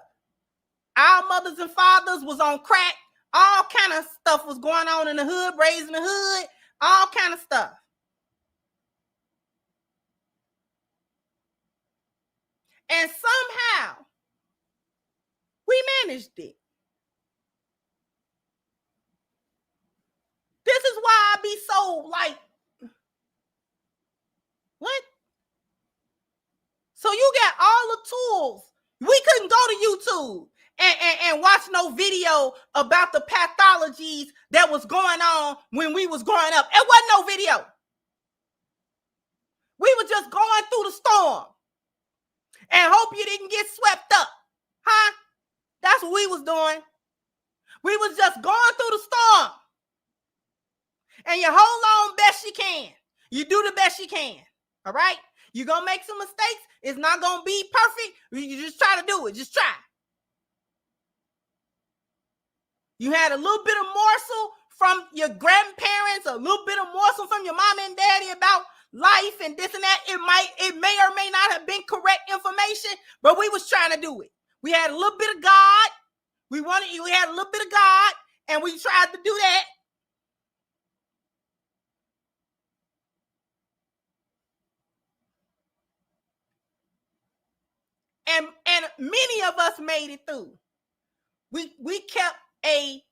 mothers and fathers was on crack. All kind of stuff was going on in the hood, raising the hood, all kind of stuff. And somehow we managed it. This is why I be so like, what? So you got all the tools. We couldn't go to YouTube and watch no video about the pathologies that was going on when we was growing up. It wasn't no video. We were just going through the storm and hope you didn't get swept up. Huh? That's what we was doing. We was just going through the storm. And you hold on best you can. You do the best you can. All right? You're going to make some mistakes. It's not going to be perfect. You just try to do it. Just try. You had a little bit of morsel from your grandparents, a little bit of morsel from your mom and daddy about life and this and that. It may or may not have been correct information, but we was trying to do it. We had a little bit of God. We had a little bit of God, and we tried to do that. And many of us made it through. We kept a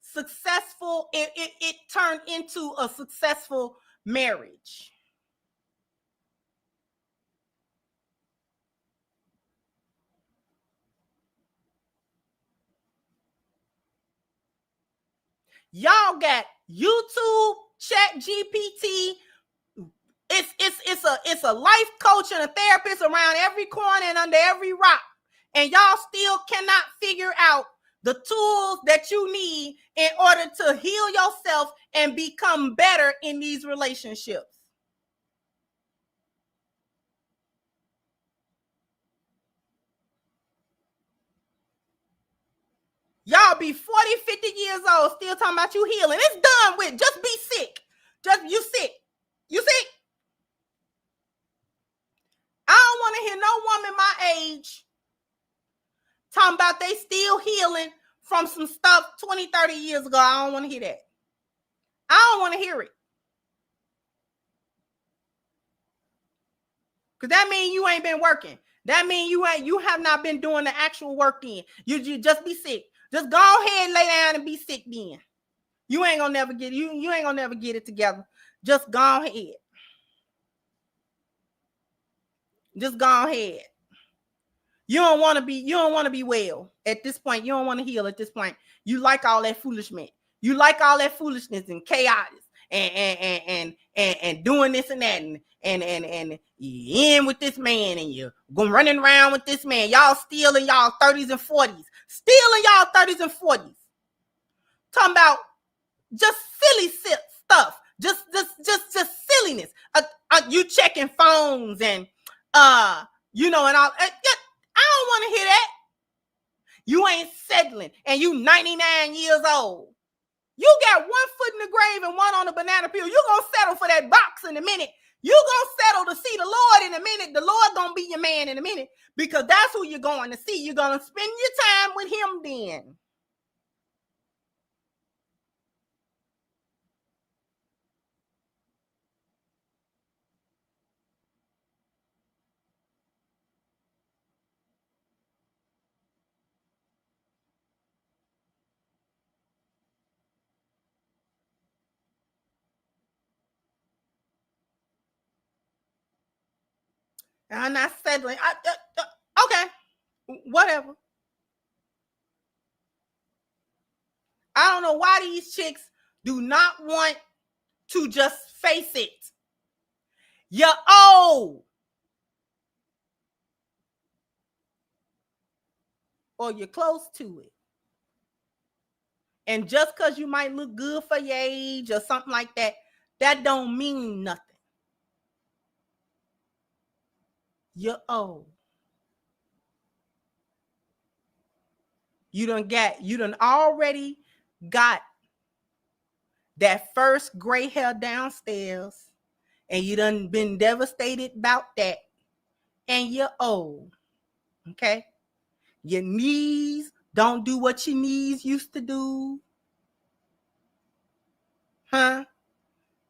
successful, it turned into a successful marriage. Y'all got YouTube, ChatGPT, It's a life coach and a therapist around every corner and under every rock. And y'all still cannot figure out the tools that you need in order to heal yourself and become better in these relationships. Y'all be 40, 50 years old still talking about you healing. It's done with. Just be sick. Just you sick. You sick? I don't want to hear no woman my age talking about they still healing from some stuff 20, 30 years ago. I don't want to hear that. I don't want to hear it. Because that means you ain't been working. That means you have not been doing the actual work then. You just be sick. Just go ahead and lay down and be sick then. You ain't gonna never get you ain't gonna never get it together. Just go ahead. Just go ahead. You don't want to be well at this point. You don't want to heal at this point. You like all that foolishness. You like all that foolishness and chaos and doing this and that and you in with this man and you're going running around with this man. Y'all still in y'all 30s and 40s. Still in y'all 30s and 40s. Talking about just silly stuff. Just silliness. You checking phones and and all. I don't want to hear that. You ain't settling and you 99 years old. You got one foot in the grave and one on the banana peel. You gonna settle for that box in a minute. You gonna settle to see the Lord in a minute. The Lord gonna be your man in a minute because that's who you're going to see. You're gonna spend your time with him then. I'm not settling. Okay, whatever. I don't know why these chicks do not want to just face it. You're old. Or you're close to it. And just because you might look good for your age or something like that, that don't mean nothing. You're old. You done already got that first gray hair downstairs, and you done been devastated about that, and you're old. Okay? Your knees don't do what your knees used to do. Huh?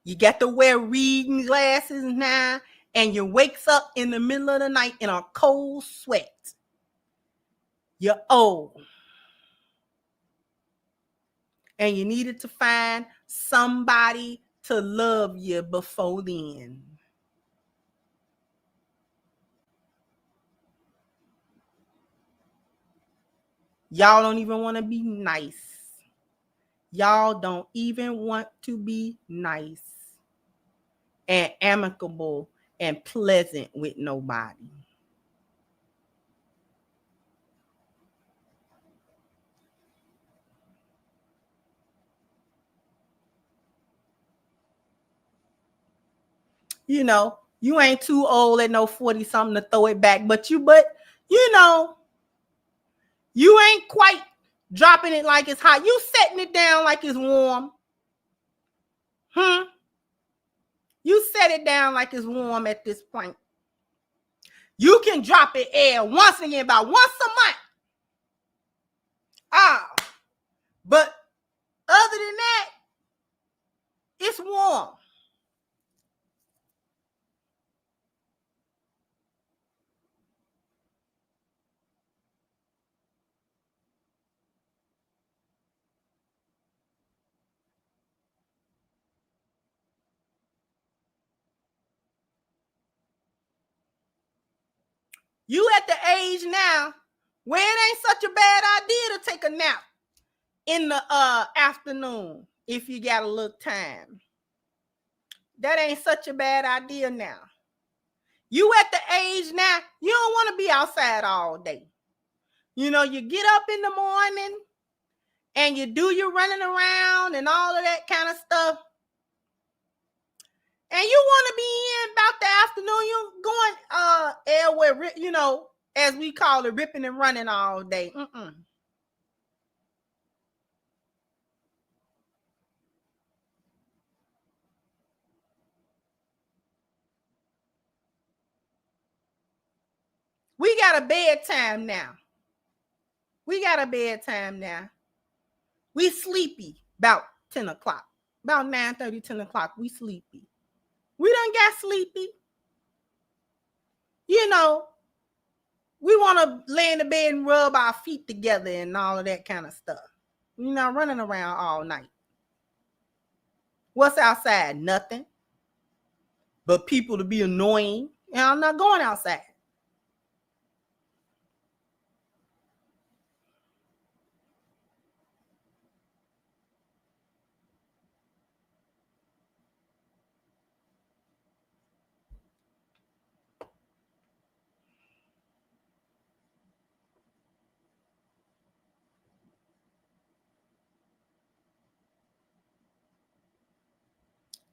You got to wear reading glasses now, and you wakes up in the middle of the night in a cold sweat. You're old. And you needed to find somebody to love you before then. Y'all don't even want to be nice. Y'all don't even want to be nice and amicable and pleasant with nobody. You ain't too old at no 40-something to throw it back, but you ain't quite dropping it like it's hot. You setting it down like it's warm. You set it down like it's warm at this point. You can drop it air once again, about once a month. But other than that, it's warm. You at the age now where it ain't such a bad idea to take a nap in the afternoon if you got a little time. that ain't such a bad idea now. You at the age now, you don't want to be outside all day. You know, you get up in the morning and you do your running around and all of that kind of stuff. And you want to be in about the afternoon. You're going elsewhere, you know, as we call it, ripping and running all day. We got a bedtime now. We sleepy about 10 o'clock. About 9:30, 10 o'clock, we sleepy. We done got sleepy. You know, we want to lay in the bed and rub our feet together and all of that kind of stuff. You're not running around all night. What's outside? Nothing. But people to be annoying. And I'm not going outside.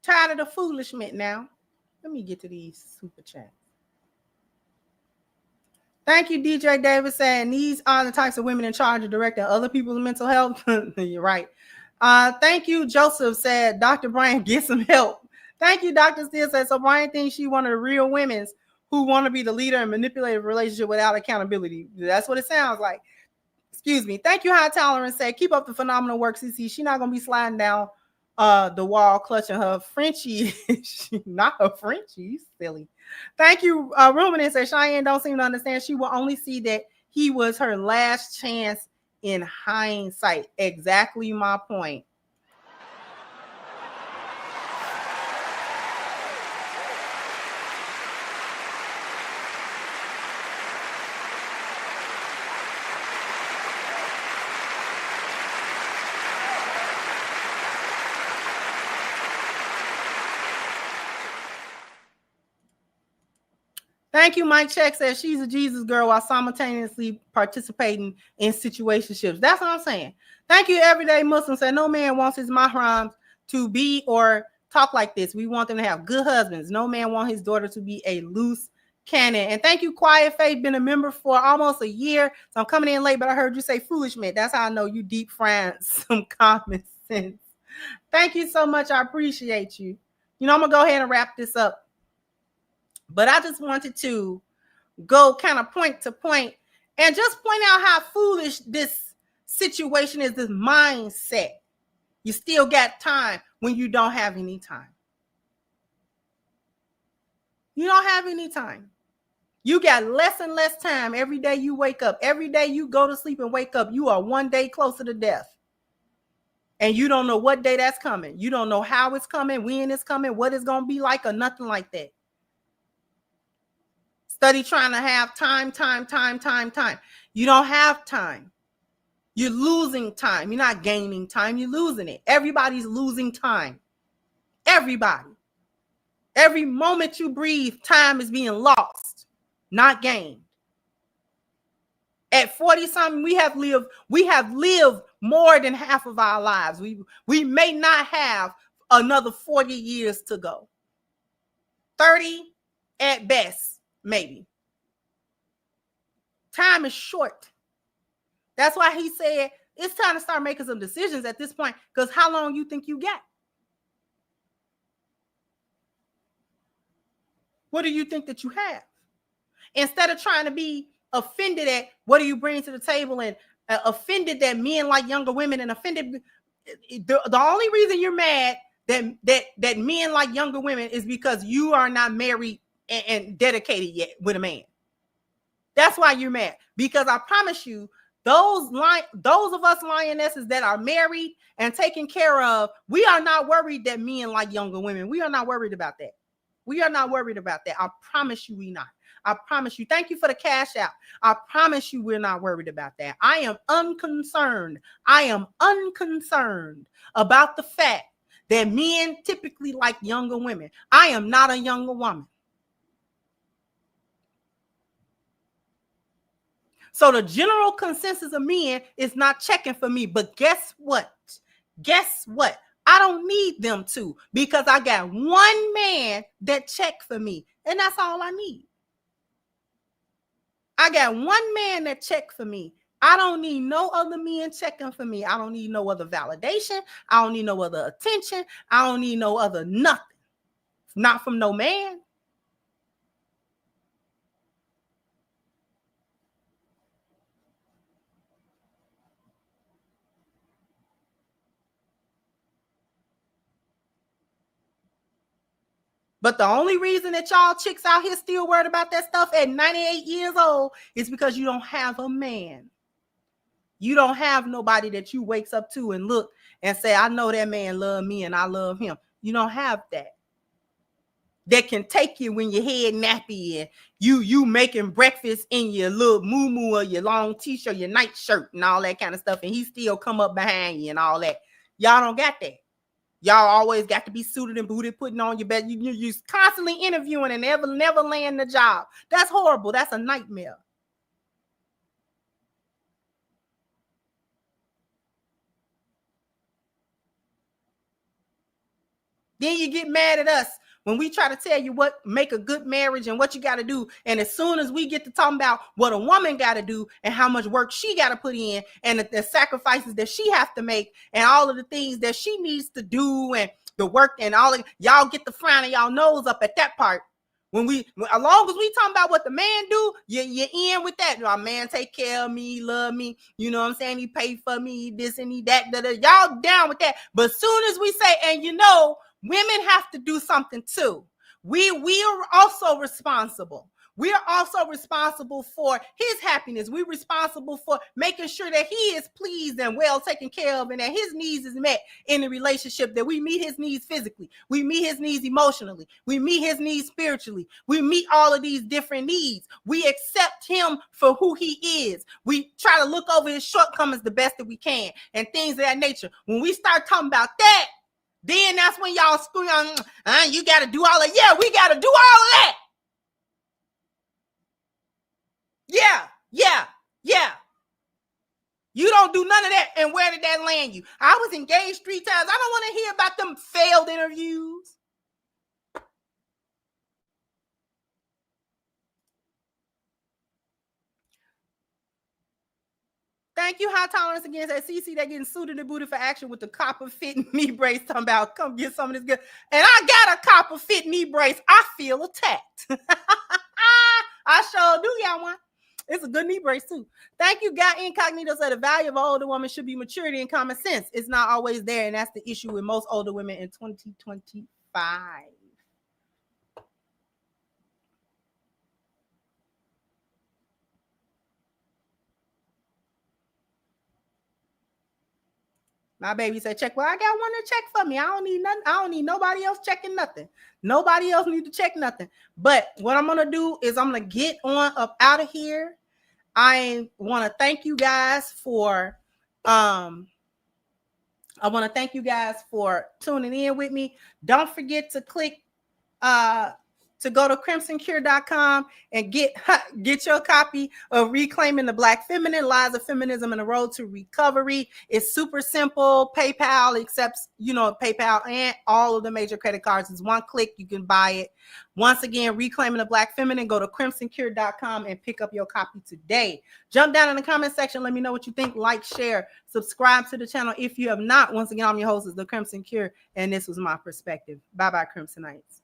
Tired of the foolishness now. Let me get to these super chats. Thank you, DJ Davis, saying these are the types of women in charge of directing other people's mental health. You're right. Thank you, Joseph, said Dr. Bryant, get some help. Thank you, Dr. Steele, said, so Bryant thinks she one of the real women who want to be the leader and manipulate a relationship without accountability. That's what it sounds like. Excuse me. Thank you, High Tolerance, said, keep up the phenomenal work, CC. She's not going to be sliding down the wall clutching her Frenchie. Not her Frenchie, you silly. Thank you, Ruminant, said Cheyenne don't seem to understand. She will only see that he was her last chance in hindsight. Exactly my point. Thank you, Mike Check says she's a Jesus girl while simultaneously participating in situationships. That's what I'm saying. Thank you, Everyday Muslim said no man wants his mahrams to be or talk like this. We want them to have good husbands. No man wants his daughter to be a loose cannon. And thank you, Quiet Faith, been a member for almost a year. So I'm coming in late, but I heard you say foolishness. That's how I know you deep frying some common sense. Thank you so much. I appreciate you. You know, I'm going to go ahead and wrap this up. But I just wanted to go kind of point to point and just point out how foolish this situation is, this mindset. You still got time when you don't have any time. You don't have any time. You got less and less time every day you wake up. Every day you go to sleep and wake up, you are one day closer to death. And you don't know what day that's coming. You don't know how it's coming, when it's coming, what it's going to be like, or nothing like that. Study trying to have time. You don't have time. You're losing time. You're not gaining time. You're losing it. Everybody's losing time. Everybody. Every moment you breathe, time is being lost, not gained. At 40-something, we have lived more than half of our lives. We may not have another 40 years to go. 30 at best. Maybe. Time is short. That's why he said it's time to start making some decisions at this point, because how long you think you got? What do you think that you have? Instead of trying to be offended at what do you bring to the table and offended that men like younger women and offended. The only reason you're mad that men like younger women is because you are not married and dedicated yet with a man. That's why you're mad. Because I promise you, those of us lionesses that are married and taken care of, we are not worried that men like younger women. We are not worried about that. We are not worried about that. I promise you, we not. I promise you. Thank you for the cash out. I promise you, we're not worried about that. I am unconcerned. I am unconcerned about the fact that men typically like younger women. I am not a younger woman. So the general consensus of men is not checking for me. But guess what? Guess what? I don't need them to, because I got one man that check for me, and that's all I need. I got one man that check for me. I don't need no other men checking for me. I don't need no other validation. I don't need no other attention. I don't need no other nothing. Not from no man. But the only reason that y'all chicks out here still worried about that stuff at 98 years old is because you don't have a man. You don't have nobody that you wakes up to and look and say, I know that man love me and I love him. You don't have that. That can take you when your head nappy and you making breakfast in your little moo-moo or your long t-shirt, your night shirt and all that kind of stuff, and he still come up behind you and all that. Y'all don't got that. Y'all always got to be suited and booted, putting on your bed. You're constantly interviewing and never land the job. That's horrible. That's a nightmare. Then you get mad at us when we try to tell you what make a good marriage and what you got to do. And as soon as we get to talking about what a woman got to do and how much work she got to put in and the sacrifices that she have to make and all of the things that she needs to do and the work and all of y'all get the frown of y'all nose up at that part. As long as we talking about what the man do, you're in with that. My man take care of me, love me. You know what I'm saying? He pay for me, this and he that. Y'all down with that. But as soon as we say, and you know, women have to do something too. We are also responsible. We are also responsible for his happiness. We're responsible for making sure that he is pleased and well taken care of and that his needs is met in the relationship, that we meet his needs physically. We meet his needs emotionally. We meet his needs spiritually. We meet all of these different needs. We accept him for who he is. We try to look over his shortcomings the best that we can and things of that nature. When we start talking about that, then that's when y'all scream, you got to do all of that. Yeah, we got to do all of that. Yeah. You don't do none of that. And where did that land you? I was engaged 3 times. I don't want to hear about them failed interviews. Thank you, High Tolerance again. Said CC, they're getting suited and booted for action with the copper fit knee brace. Talking about come get some of this good. And I got a copper fit knee brace. I feel attacked. I sure do, y'all want. It's a good knee brace too. Thank you, Guy Incognito. Said the value of an older woman should be maturity and common sense. It's not always there, and that's the issue with most older women in 2025. My baby said, check. Well, I got one to check for me. I don't need nothing. I don't need nobody else checking nothing. Nobody else need to check nothing. But what I'm going to do is I'm going to get on up out of here. I want to thank you guys for tuning in with me. Don't forget to click to go to crimsoncure.com and get your copy of Reclaiming the Black Feminine, Lies of Feminism and the Road to Recovery. It's super simple. PayPal accepts, PayPal and all of the major credit cards. It's one click. You can buy it. Once again, Reclaiming the Black Feminine, go to crimsoncure.com and pick up your copy today. Jump down in the comment section. Let me know what you think. Like, share, subscribe to the channel if you have not. Once again, I'm your host, The Crimson Cure, and this was my perspective. Bye-bye, Crimsonites.